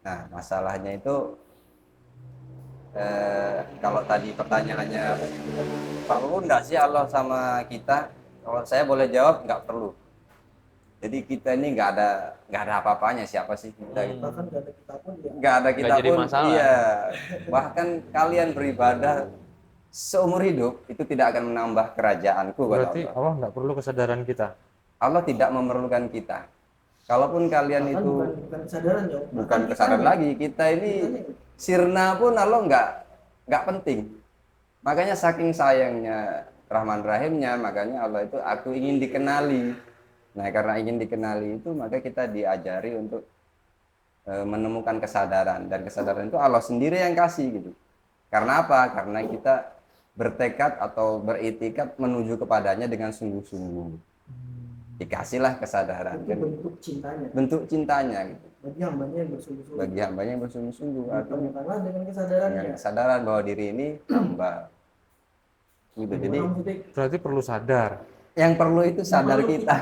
Nah, masalahnya itu kalau tadi pertanyaannya perlu enggak sih Allah sama kita? Kalau saya boleh jawab nggak perlu. Jadi kita ini nggak ada apa-apanya, siapa sih kita gitu. Bahkan nggak ada kita pun ya. Nggak ada kita Nggak jadi pun, masalah. iya. Bahkan kalian beribadah seumur hidup itu tidak akan menambah kerajaanku kata Berarti Allah. Allah nggak perlu kesadaran kita. Allah tidak memerlukan kita. Kalaupun kalian Bahkan itu bukan kesadaran ya. bukan kesadaran lagi, kita ini sirna pun Allah nggak penting. Makanya saking sayangnya Rahman Rahimnya, makanya Allah itu aku ingin dikenali. Nah, karena ingin dikenali itu, maka kita diajari untuk menemukan kesadaran, dan kesadaran itu Allah sendiri yang kasih gitu. Karena apa? Karena kita bertekad atau beritikad menuju kepadanya dengan sungguh-sungguh. Dikasihlah kesadaran itu kan, bentuk cintanya bentuk cintanya gitu. bagi hambanya yang bersungguh-sungguh. Bagi hambanya yang bersungguh-sungguh, artinya Dipermukakanlah dengan kesadarannya. dengan kesadaran bahwa diri ini hamba. Gitu. Jadi Gimana maksudnya? Berarti perlu sadar. yang perlu itu sadar Perlu kita.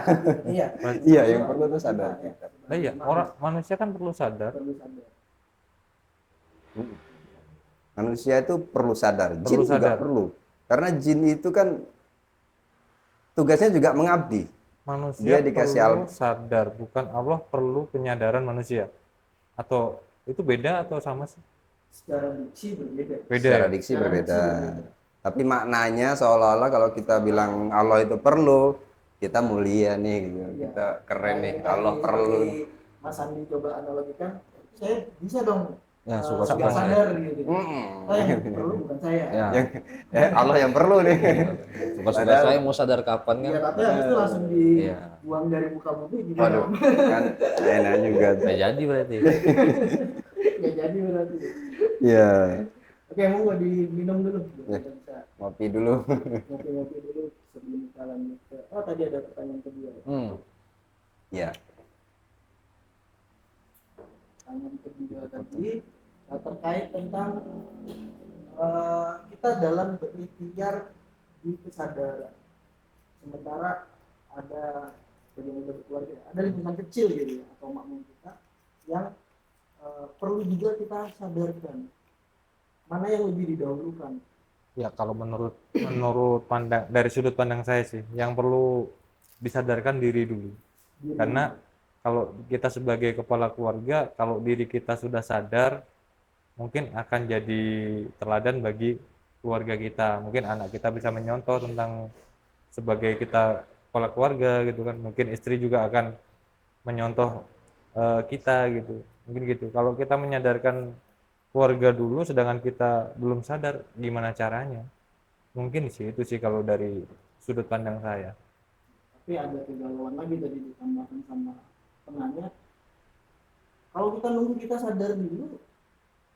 Iya. Iya, yang perlu itu sadar kita. Nah, iya, orang manusia kan perlu sadar. Perlu sadar. Manusia itu perlu sadar, jin Perlu juga sadar. perlu. Karena jin itu kan tugasnya juga mengabdi. Manusia Dia dikasih perlu sadar, bukan Allah perlu penyadaran manusia. Atau itu beda atau sama sih? Secara diksi berbeda. Beda. Secara ya? diksi berbeda. Tapi maknanya seolah-olah kalau kita bilang Allah itu perlu, kita mulia nih gitu. Iya. Kita keren nih, Kayak Allah tadi perlu. Mas Andi coba analogikan, saya bisa dong Ya, nggak suka-suka sadar gitu. Mm-mm. Yang perlu bukan saya. Ya, Allah yang perlu nih. suka-suka Padahal- saya mau sadar kapan kan? Iya, tapi habis itu langsung Iya. dibuang dari muka bumi gitu. Waduh, kan enak juga tuh. Nggak jadi berarti. Ya jadi berarti. Iya, Oke, mau diminum dulu. Ya. Biar bisa ngopi dulu. ngopi-ngopi dulu sebelum kita lanjut ke. Oh, tadi ada pertanyaan kedua. Iya. Pertanyaan kedua tadi terkait tentang kita dalam berikhtiar di kesadaran. Sementara ada bagaimana berkeluarga, ada lingkungan kecil gitu ya, atau makmum kita yang perlu juga kita sadarkan. Mana yang lebih didahulukan? Ya kalau menurut pandang dari sudut pandang saya sih, yang perlu disadarkan diri dulu. Diri. Karena kalau kita sebagai kepala keluarga, kalau diri kita sudah sadar, mungkin akan jadi teladan bagi keluarga kita. Mungkin anak kita bisa menyontoh tentang sebagai kita kepala keluarga gitu kan. Mungkin istri juga akan menyontoh kita gitu. Mungkin gitu. Kalau kita menyadarkan keluarga dulu, sedangkan kita belum sadar, gimana caranya? Mungkin sih itu sih kalau dari sudut pandang saya. Tapi ada kegalauan lagi tadi ditambahkan sama penanya. Kalau kita nunggu kita sadar dulu,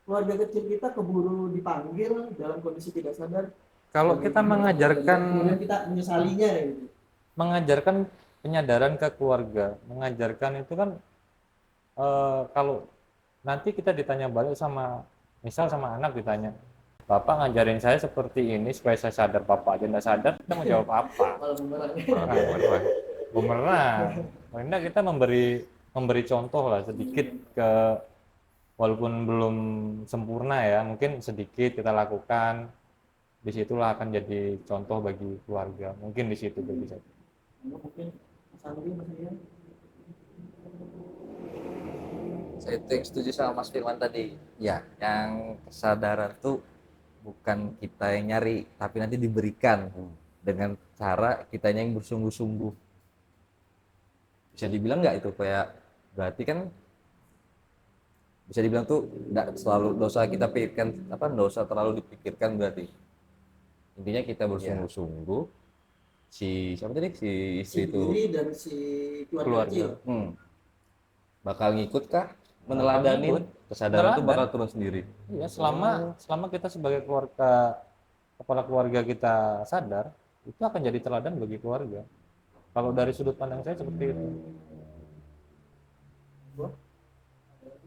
keluarga kecil kita keburu dipanggil dalam kondisi tidak sadar. Kalau kita mengajarkan kemudian kita menyesalinya gitu. mengajarkan penyadaran ke keluarga, mengajarkan itu kan kalau nanti kita ditanya balik sama, misal sama anak ditanya, Bapak ngajarin saya seperti ini supaya saya sadar, Bapak aja nggak sadar, kita mau jawab apa? Malah bumerang. Bumerang. Karena kita memberi contoh lah sedikit ke, walaupun belum sempurna ya, mungkin sedikit kita lakukan, disitulah akan jadi contoh bagi keluarga. Mungkin di situ bisa. Mungkin Mas Andri, Mas Rian. Saya itu yang setuju sama Mas Firman tadi. Ya, Yang kesadaran tuh bukan kita yang nyari, tapi nanti diberikan dengan cara kitanya yang bersungguh-sungguh. bisa dibilang nggak itu kayak berarti kan bisa dibilang tuh nggak selalu dosa kita pikirkan apa dosa terlalu dipikirkan berarti intinya kita bersungguh-sungguh si siapa tadi si Si istri itu diri dan si keluarga kecil. bakal ngikut kah meneladani ngikut. kesadaran itu Teladan. bakal turun sendiri. Iya, selama kita sebagai keluarga, kepala keluarga kita sadar, itu akan jadi teladan bagi keluarga. Kalau dari sudut pandang saya seperti itu.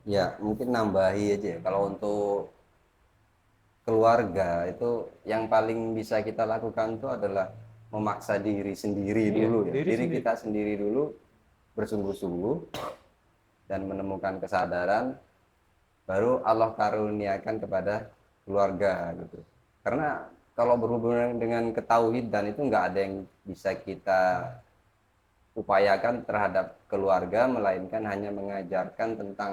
Ya, mungkin nambahi aja ya. Kalau untuk keluarga itu yang paling bisa kita lakukan itu adalah memaksa diri sendiri dulu ya. Diri kita sendiri dulu bersungguh-sungguh dan menemukan kesadaran, baru Allah karuniakan kepada keluarga gitu. Karena kalau berhubungan dengan ketauhidan itu nggak ada yang bisa kita upayakan terhadap keluarga, melainkan hanya mengajarkan tentang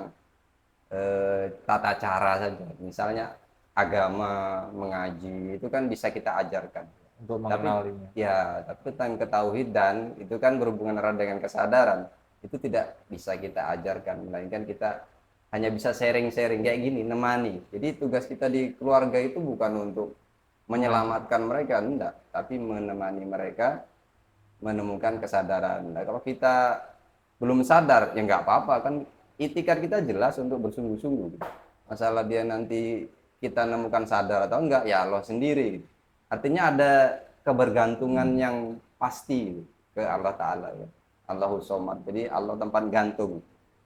tata cara saja. Misalnya agama, mengaji, itu kan bisa kita ajarkan. Untuk mengenalinya. Tapi tentang ketauhidan itu kan berhubungan erat dengan kesadaran. Itu tidak bisa kita ajarkan, melainkan kita hanya bisa sharing-sharing kayak gini, nemani. Jadi tugas kita di keluarga itu bukan untuk menyelamatkan mereka, enggak, tapi menemani mereka menemukan kesadaran. Nah, kalau kita belum sadar, ya nggak apa-apa kan. Itikad kita jelas untuk bersungguh-sungguh. Masalah dia nanti kita nemukan sadar atau enggak, ya Allah sendiri. Artinya ada kebergantungan yang pasti ke Allah Ta'ala ya. Allahus Somad. Jadi Allah tempat gantung.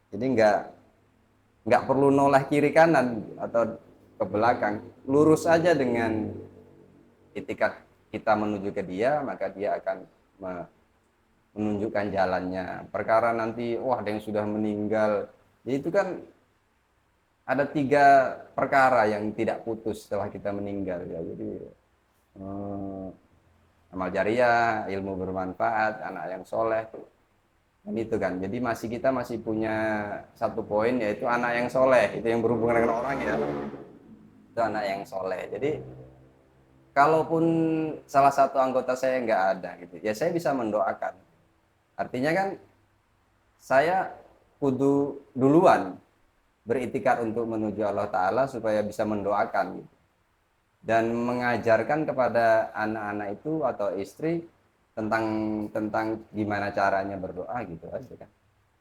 Jadi nggak perlu noleh kiri kanan atau ke belakang. Lurus aja dengan itikad kita menuju ke dia, maka dia akan menunjukkan jalannya. Perkara nanti, wah ada yang sudah meninggal, ya itu kan ada 3 perkara yang tidak putus setelah kita meninggal ya. Jadi amal jariah, ilmu bermanfaat, anak yang soleh, dan itu kan. Jadi kita masih punya 1 poin, yaitu anak yang soleh. Itu yang berhubungan dengan orang ya, itu anak yang soleh. Jadi kalaupun salah satu anggota saya nggak ada gitu, ya saya bisa mendoakan. Artinya kan saya kudu duluan beritikad untuk menuju Allah Ta'ala supaya bisa mendoakan gitu. Dan mengajarkan kepada anak-anak itu atau istri tentang gimana caranya berdoa gitu aja kan.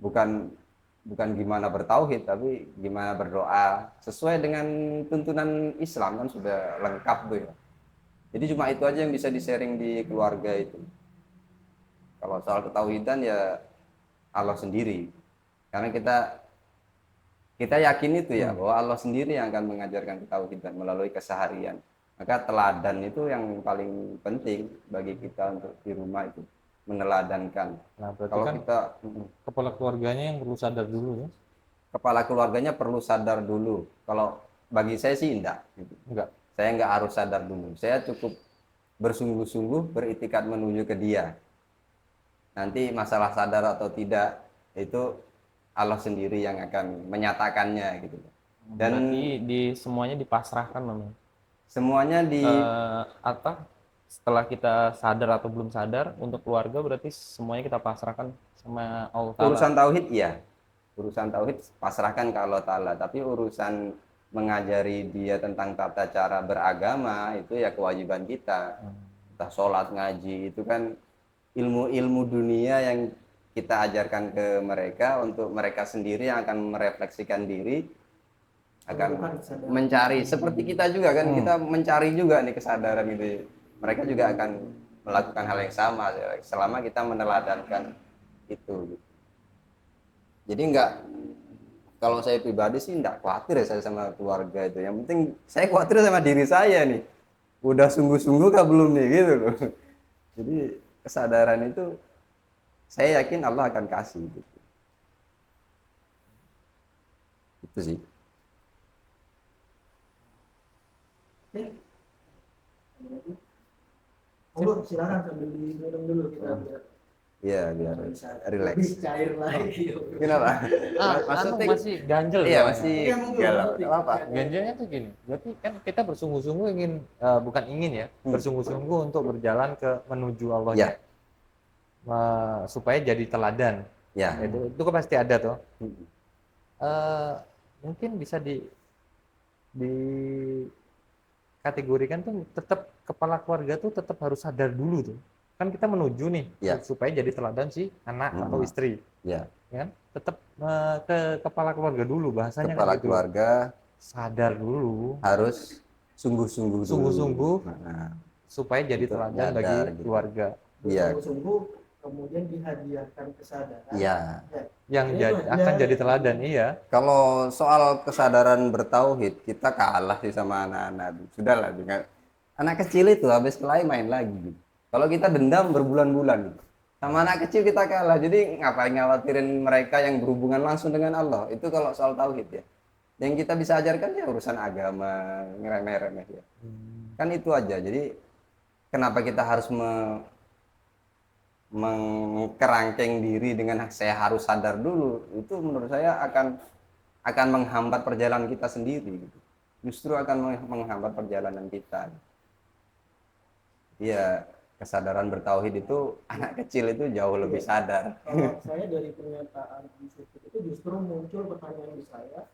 Bukan gimana bertauhid, tapi gimana berdoa sesuai dengan tuntunan Islam kan sudah lengkap tuh ya. Jadi cuma itu aja yang bisa di-sharing di keluarga itu. Kalau soal ketauhidan ya Allah sendiri. Karena kita yakin itu ya, bahwa Allah sendiri yang akan mengajarkan ketauhidan melalui keseharian. Maka teladan itu yang paling penting bagi kita untuk di rumah itu, meneladankan. Nah, berarti Kalau kan kita kepala keluarganya yang perlu sadar dulu ya. kepala keluarganya perlu sadar dulu. Kalau bagi saya sih enggak gitu. Enggak. Saya enggak harus sadar dulu. Saya cukup bersungguh-sungguh beritikad menuju ke dia. Nanti masalah sadar atau tidak itu Allah sendiri yang akan menyatakannya gitu. Dan berarti semuanya dipasrahkan namanya. semuanya Setelah kita sadar atau belum sadar untuk keluarga berarti semuanya kita pasrahkan sama Allah Ta'ala. urusan tauhid ya. Urusan tauhid pasrahkan ke Allah Ta'ala, tapi urusan mengajari dia tentang tata cara beragama itu ya kewajiban kita. Entah sholat, ngaji, itu kan ilmu-ilmu dunia yang kita ajarkan ke mereka, untuk mereka sendiri yang akan merefleksikan diri, akan mencari seperti kita juga kan. Kita mencari juga nih kesadaran gitu. Mereka juga akan melakukan hal yang sama selama kita meneladankan itu. Jadi kalau saya pribadi sih enggak khawatir ya saya sama keluarga itu. Yang penting saya khawatir sama diri saya nih. Udah sungguh-sungguh kah belum nih gitu loh. Jadi kesadaran itu saya yakin Allah akan kasih gitu. Itu sih. Monggo silakan sambil diminum dulu kita biar Iya, biar bisa relax. lebih cair lagi. Kenapa? Maksudnya masih ganjel. Iya, soalnya. masih Iya, monggo. galau. Enggak apa-apa. Ganjelnya tuh gini, berarti kan kita bersungguh-sungguh ingin, bukan ingin ya, bersungguh-sungguh untuk berjalan menuju Allah Ya. supaya jadi teladan. Ya. Itu kan pasti ada tuh. Mm. Mungkin bisa di kategorikan tuh tetap kepala keluarga tuh tetap harus sadar dulu tuh. Kan kita menuju nih Ya. supaya jadi teladan si anak atau istri. Ya. Ya kan? Tetap ke kepala keluarga dulu bahasanya Kepala kan gitu. keluarga Sadar dulu, harus sungguh-sungguh dulu. sungguh-sungguh Nah, supaya jadi untuk teladan nyadar bagi gitu. keluarga. Iya. Sungguh-sungguh kemudian dihadiahkan kesadaran. Iya. Yang Itu akan jadi teladan, iya. Kalau soal kesadaran bertauhid, kita kalah sih sama anak-anak. Sudahlah, dengan anak kecil itu habis kelahi main lagi. Gitu. Kalau kita dendam berbulan-bulan, gitu. Sama anak kecil kita kalah. Jadi ngapain ngawatirin mereka yang berhubungan langsung dengan Allah? Itu kalau soal tauhid ya. Yang kita bisa ajarkan ya urusan agama, ngeremeh-remeh ya. Kan itu aja. Jadi kenapa kita harus mengkerangkeng diri dengan saya harus sadar dulu, itu menurut saya akan menghambat perjalanan kita sendiri gitu. Justru akan menghambat perjalanan kita. Iya, kesadaran bertauhid itu anak kecil itu jauh lebih sadar. Kalau saya dari pernyataan institut itu justru muncul pertanyaan di saya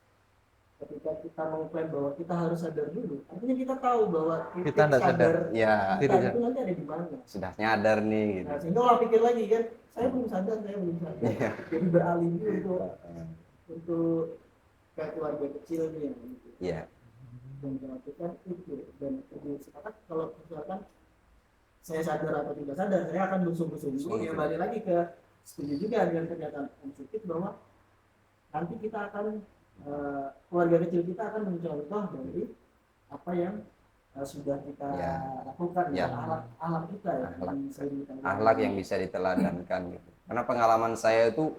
ketika kita mengklaim bahwa kita harus sadar dulu. Artinya kita tahu bahwa Kita nggak sadar. Ya, kita itu nanti ada di mana. sudah nyadar nih gitu. Nah, sehingga olah pikir lagi kan, saya belum sadar. Iya. Jadi beralih untuk kayak keluarga kecil nih yang gitu. Iya. Dan melakukan itu dan sepakat kalau misalkan saya sadar atau tidak sadar, saya akan bersungguh-sungguh. Ya balik lagi ke setuju juga dengan pernyataan positif bahwa nanti kita akan keluarga kecil kita akan mencontoh dari apa yang sudah kita Ya. lakukan, Ya. ahlak kita ya, Akhlak yang bisa diteladankan gitu. Karena pengalaman saya itu,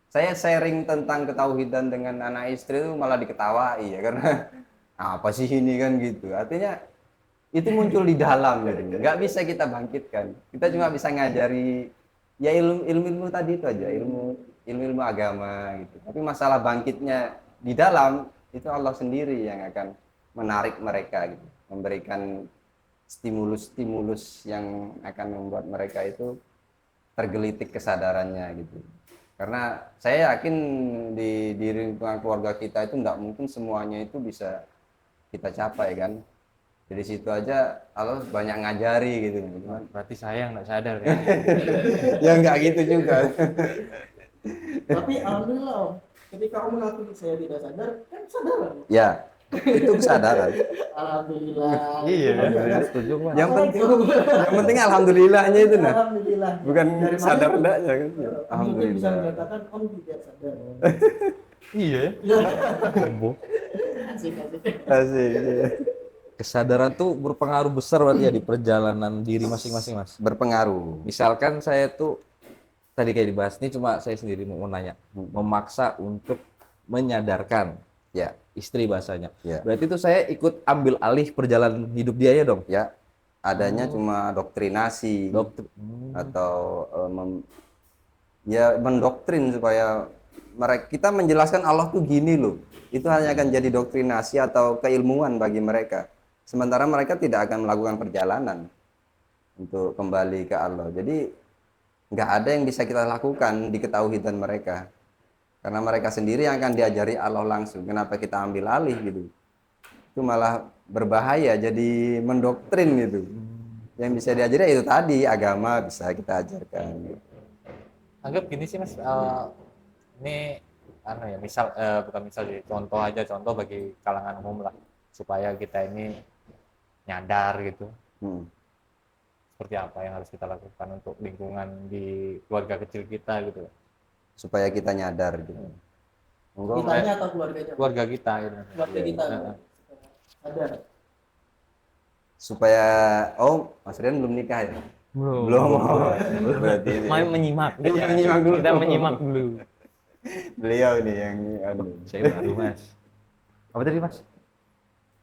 saya sharing tentang ketauhidan dengan anak istri itu malah diketawai ya, karena apa sih ini kan gitu. Artinya itu muncul di dalam gitu. Nggak bisa kita bangkitkan. Kita cuma bisa ngajari ya ilmu tadi itu aja, ilmu agama gitu. Tapi masalah bangkitnya di dalam itu Allah sendiri yang akan menarik mereka gitu, memberikan stimulus-stimulus yang akan membuat mereka itu tergelitik kesadarannya gitu. Karena saya yakin di lingkungan keluarga kita itu nggak mungkin semuanya itu bisa kita capai kan. Dari situ aja Allah banyak ngajari gitu. Berarti saya yang nggak sadar ya. Ya nggak gitu juga. Tapi alhamdulillah Om, ketika Om mengakui saya tidak sadar, kan sadar. Ya, itu kesadaran. Alhamdulillah. Iya, Alhamdulillah. Setuju Mas. Yang penting alhamdulillahnya itu nah. Alhamdulillah. Bukan Dari mana sadar tuh? enggaknya kan. Mungkin bisa Alhamdulillah. menyatakan Om tidak sadar. Iya. Asik. Asik. Kesadaran tuh berpengaruh besar berarti ya di perjalanan diri masing-masing Mas. Berpengaruh. Misalkan saya tuh tadi kayak dibahas ini, cuma saya sendiri mau nanya, memaksa untuk menyadarkan Ya, istri bahasanya. ya. Berarti itu saya ikut ambil alih perjalanan hidup dia ya dong. Ya, adanya cuma doktrinasi Dokter. atau ya mendoktrin supaya kita menjelaskan Allah tuh gini loh. Itu hanya akan jadi doktrinasi atau keilmuan bagi mereka. Sementara mereka tidak akan melakukan perjalanan untuk kembali ke Allah. Jadi nggak ada yang bisa kita lakukan di ketauhidan mereka. Karena mereka sendiri yang akan diajari Allah langsung. Kenapa kita ambil alih gitu? Itu malah berbahaya, jadi mendoktrin gitu. Yang bisa diajari itu tadi, agama bisa kita ajarkan. Anggap gini sih Mas, ini ya misal bukan misal jadi contoh aja, contoh bagi kalangan umum lah, supaya kita ini nyadar gitu. Seperti apa yang harus kita lakukan untuk lingkungan di keluarga kecil kita gitu, Supaya kita nyadar gitu. Kitanya atau keluarganya? keluarga kita gitu. Keluarga kita. Sadar. Supaya Mas Rian belum nikah ya? Belum. Berarti Main menyimak dulu. Menyimak dulu. Kita menyimak dulu. beliau nih yang Saya baru Mas. Apa tadi Mas?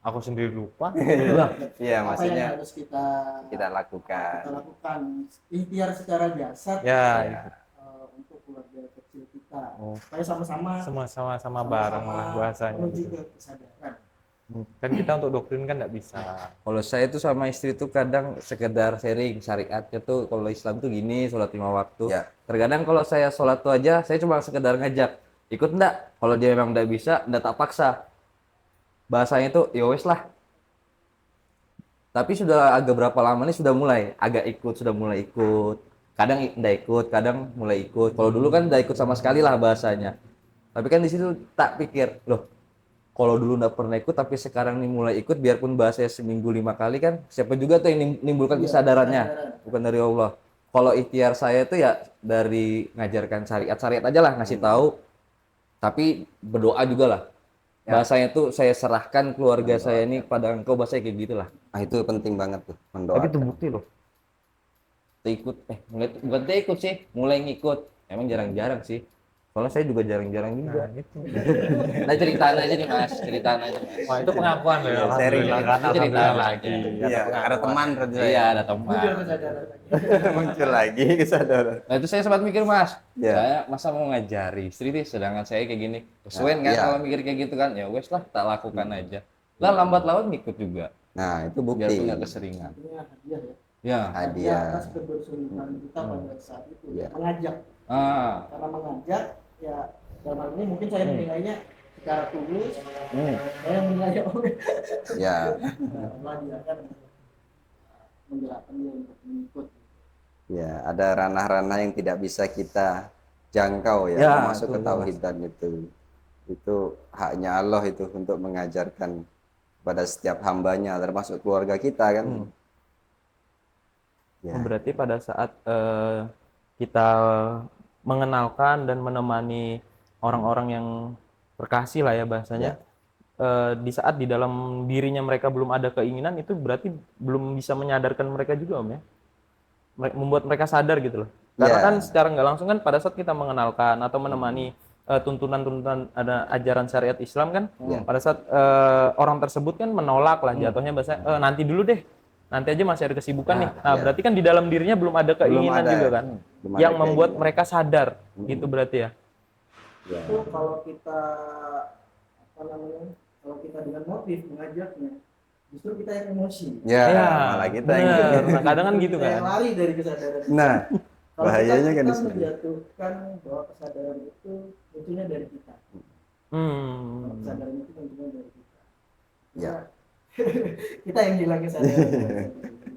Aku sendiri lupa. Iya, Apa maksudnya yang harus kita lakukan. lakukan? Ikhtiar secara jasad Ya. untuk keluarga kecil kita. Oh. Supaya sama-sama Sama bareng lah bahasanya menuju gitu. ke kesadaran. Kan kita untuk doktrin kan nggak bisa. Kalau saya tuh sama istri tuh kadang sekedar sharing syariatnya tuh, kalau Islam tuh gini, sholat 5 waktu. Ya. Terkadang kalau saya sholat tuh aja, saya cuma sekedar ngajak, ikut enggak? Kalau dia memang enggak bisa, enggak tak paksa. Bahasanya tuh, ya wes lah. Tapi sudah agak berapa lama nih sudah mulai agak ikut, sudah mulai ikut. Kadang enggak ikut, kadang mulai ikut. Kalau dulu kan enggak ikut sama sekali lah bahasanya. Tapi kan di situ tak pikir, loh, kalau dulu nggak pernah ikut tapi sekarang nih mulai ikut, biarpun bahasanya seminggu 5 kali kan siapa juga tuh yang nimbulkan kesadarannya, bukan dari Allah. Kalau ikhtiar saya tuh ya dari ngajarkan syariat aja lah, ngasih tahu, tapi berdoa juga lah. Bahasanya tuh saya serahkan keluarga saya ini pada engkau, bahasanya kayak gitulah. Nah, itu penting banget tuh Tapi mendoakan. terbukti loh, ikut bukan ikut sih, mulai ngikut emang jarang-jarang sih, soalnya saya juga jarang-jarang juga. Nah, ceritain aja nih Mas, ceritain aja Mas. Wah, itu pengakuan loh ya. Sharing. Alhamdulillah kan, Itu cerita alhamdulillah. lagi. Iya, ada teman berarti saya. Iya, ada teman. Muncul kesadaran lagi. Muncul lagi kesadaran. Nah, itu saya sempat mikir Mas, Iya. saya masa mau ngajari istri nih, sedangkan saya kayak gini. Kesuwen kan Iya. kalau mikir kayak gitu kan, ya wes lah, tak lakukan aja. Lah lambat laun ngikut juga, Nah, itu bukti. biarpun nggak keseringan. Artinya hadiah ya. Ya, Hadiah. Atas kebersungguhan kita pada saat itu Iya. mengajak. Karena mengajak ya dalam hal ini mungkin saya menilainya secara tulus. Saya menilai Ya, Allah dia akan menggerakkan dia untuk mengikut. ya, ada ranah-ranah yang tidak bisa kita jangkau ya, Ya, termasuk betul, ketauhidan itu. Itu haknya Allah itu untuk mengajarkan pada setiap hambanya, termasuk keluarga kita kan. Ya. Berarti pada saat kita mengenalkan dan menemani orang-orang yang terkasih lah ya bahasanya, di saat di dalam dirinya mereka belum ada keinginan, itu berarti belum bisa menyadarkan mereka juga Om ya, membuat mereka sadar gitu loh. Karena Ya. kan secara nggak langsung kan pada saat kita mengenalkan atau menemani tuntunan-tuntunan ada ajaran syariat Islam kan, pada saat orang tersebut kan menolak lah jatuhnya bahasa nanti dulu deh, nanti aja masih ada kesibukan nih. Nah, berarti kan di dalam dirinya belum ada keinginan ada. juga kan, Belum yang ada membuat keinginan. mereka sadar gitu berarti ya. Ya. Itu kalau kita apa namanya? Kalau kita dengan motif mengajaknya, justru kita yang emosi. Ya, Ya, malah kita yang bener. Nah, kadang kan gitu Kita yang kan. lari dari kesadaran. Nah, Kalau bahayanya kan kita di situ. menjatuhkan bahwa kesadaran itu munculnya dari kita. Kalau kesadaran itu munculnya dari kita. Ya. Kita yang hilang kesadaran.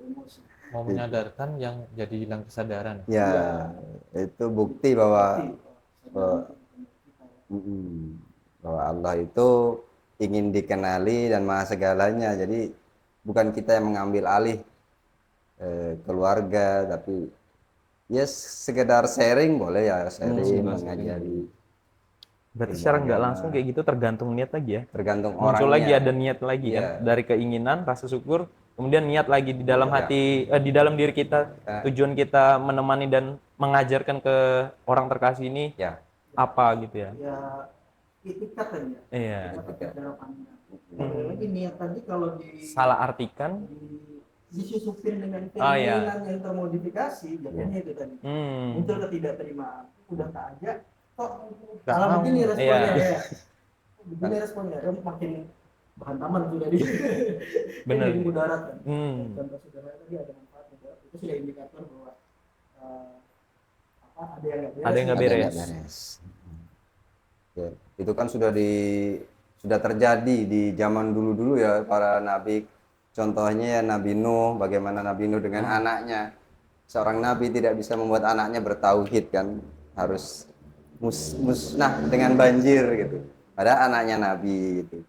Emosi. Mau menyadarkan yang jadi hilang kesadaran. Ya, itu bukti bahwa Kesadaran bahwa Allah itu ingin dikenali dan maha segalanya. Jadi bukan kita yang mengambil alih keluarga, tapi ya sekedar sharing boleh ya, sharing mengajari. Berarti secara nggak langsung kayak gitu tergantung niat lagi ya. Tergantung Muncul orangnya. lagi ada niat lagi kan, Iya. dari keinginan, rasa syukur, kemudian niat lagi di dalam Iya. hati, di dalam diri kita, Ya. tujuan kita menemani dan mengajarkan ke orang terkasih ini Ya. apa gitu ya. ya itikat tadi ya. Iya. Itikat cara pandang. Lagi niat tadi kalau Salah artikan. disusupin dengan Oh, iya. keinginan yang termodifikasi, jadinya itu tadi. Muncul ketidakterimaan. Udah tak ajak, kok Nggak malah mau. begini responnya Iya. ya. Begini responnya, ya makin bahan taman sudah di Bener. jadi mudarat kan. Hmm. Contoh sederhana tadi ada manfaat mudarat, itu sudah indikator bahwa ada yang nggak beres. Ada yang nggak Ada yang beres. nggak beres. Ya, itu kan sudah terjadi di zaman dulu-dulu ya, para nabi. Contohnya ya Nabi Nuh, bagaimana Nabi Nuh dengan anaknya. Seorang nabi tidak bisa membuat anaknya bertauhid kan, harus musnah dengan banjir gitu. Padahal anaknya nabi gitu.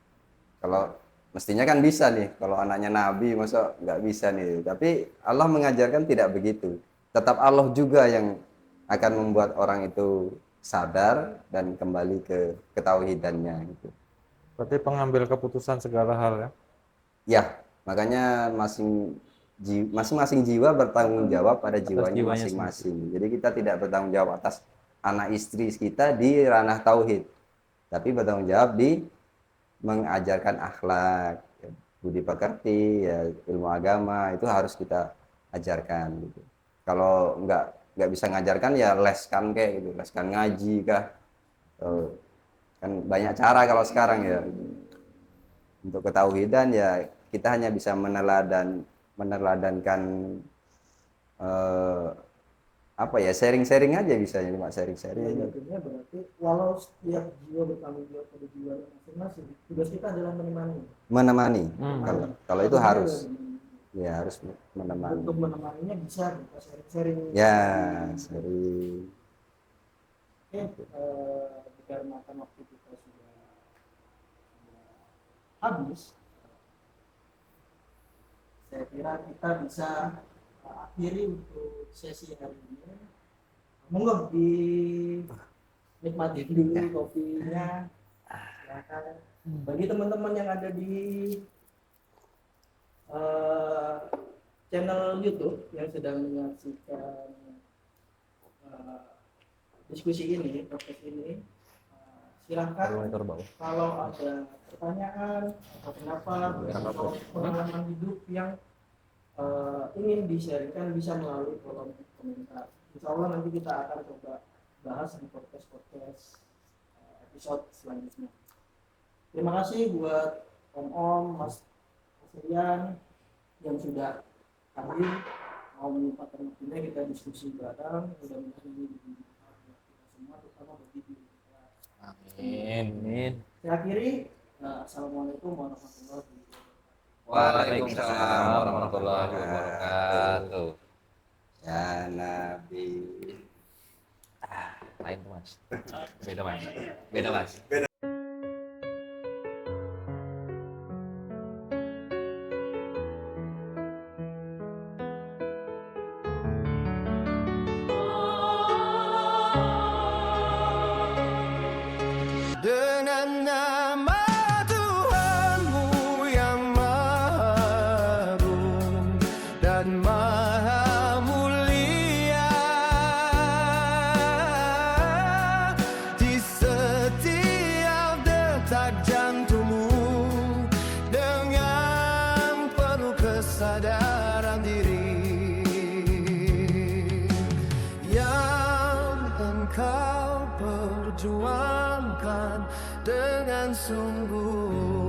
Kalau mestinya kan bisa nih, kalau anaknya nabi masa nggak bisa nih. Tapi Allah mengajarkan tidak begitu. Tetap Allah juga yang akan membuat orang itu sadar dan kembali ke ketauhidannya gitu. Berarti pengambil keputusan segala hal ya. Ya, makanya masing-masing jiwa bertanggung jawab pada jiwanya jiwanya masing-masing. Jadi kita tidak bertanggung jawab atas anak istri kita di ranah tauhid, tapi bertanggung jawab di mengajarkan akhlak, ya, budi pekerti, ya, ilmu agama itu harus kita ajarkan. Gitu. Kalau nggak bisa ngajarkan ya leskan kayak gitu, leskan ngaji kah. Kan banyak cara kalau sekarang ya. Untuk ketauhidan ya kita hanya bisa meneladankan apa ya, sharing-sharing aja, bisa cuma sharing-sharing aja. Artinya berarti walau setiap jiwa bertanggung jawab pada jiwa masing-masing, tugas kita adalah menemani. Menemani. Kalau itu harus, Menemani. ya harus menemani. Untuk menemaninya bisa kita sharing-sharing. Ya, sharing. Oke, dikarenakan waktu kita sudah habis, saya kira kita bisa akhiri untuk sesi hari ini. Monggo dinikmati dulu kopinya. Silakan. Bagi teman-teman yang ada di channel YouTube yang sedang menyaksikan diskusi ini, podcast ini, silahkan kalau ada pertanyaan atau pendapat atau pengalaman hidup yang ingin di-sharekan bisa melalui kolom komentar. Insya Allah nanti kita akan coba bahas di podcast episode selanjutnya. Terima kasih buat Om, Mas Rian yang sudah hadir mau menyempatkan waktunya kita diskusi bareng. Mudah-mudahan ini bermanfaat buat kita semua, terutama bagi diri kita. Amin. Saya akhiri. Assalamualaikum warahmatullahi wabarakatuh. Waalaikumsalam warahmatullahi wabarakatuh. Ya Nabi. Lain tuh mas. Beda mas. Beda mas. Dengan nama Tuhanmu yang Maha Agung dan Maha Mulia, di setiap detak jantungmu dengan penuh kesadaran diri yang engkau perjuangkan dengan sungguh.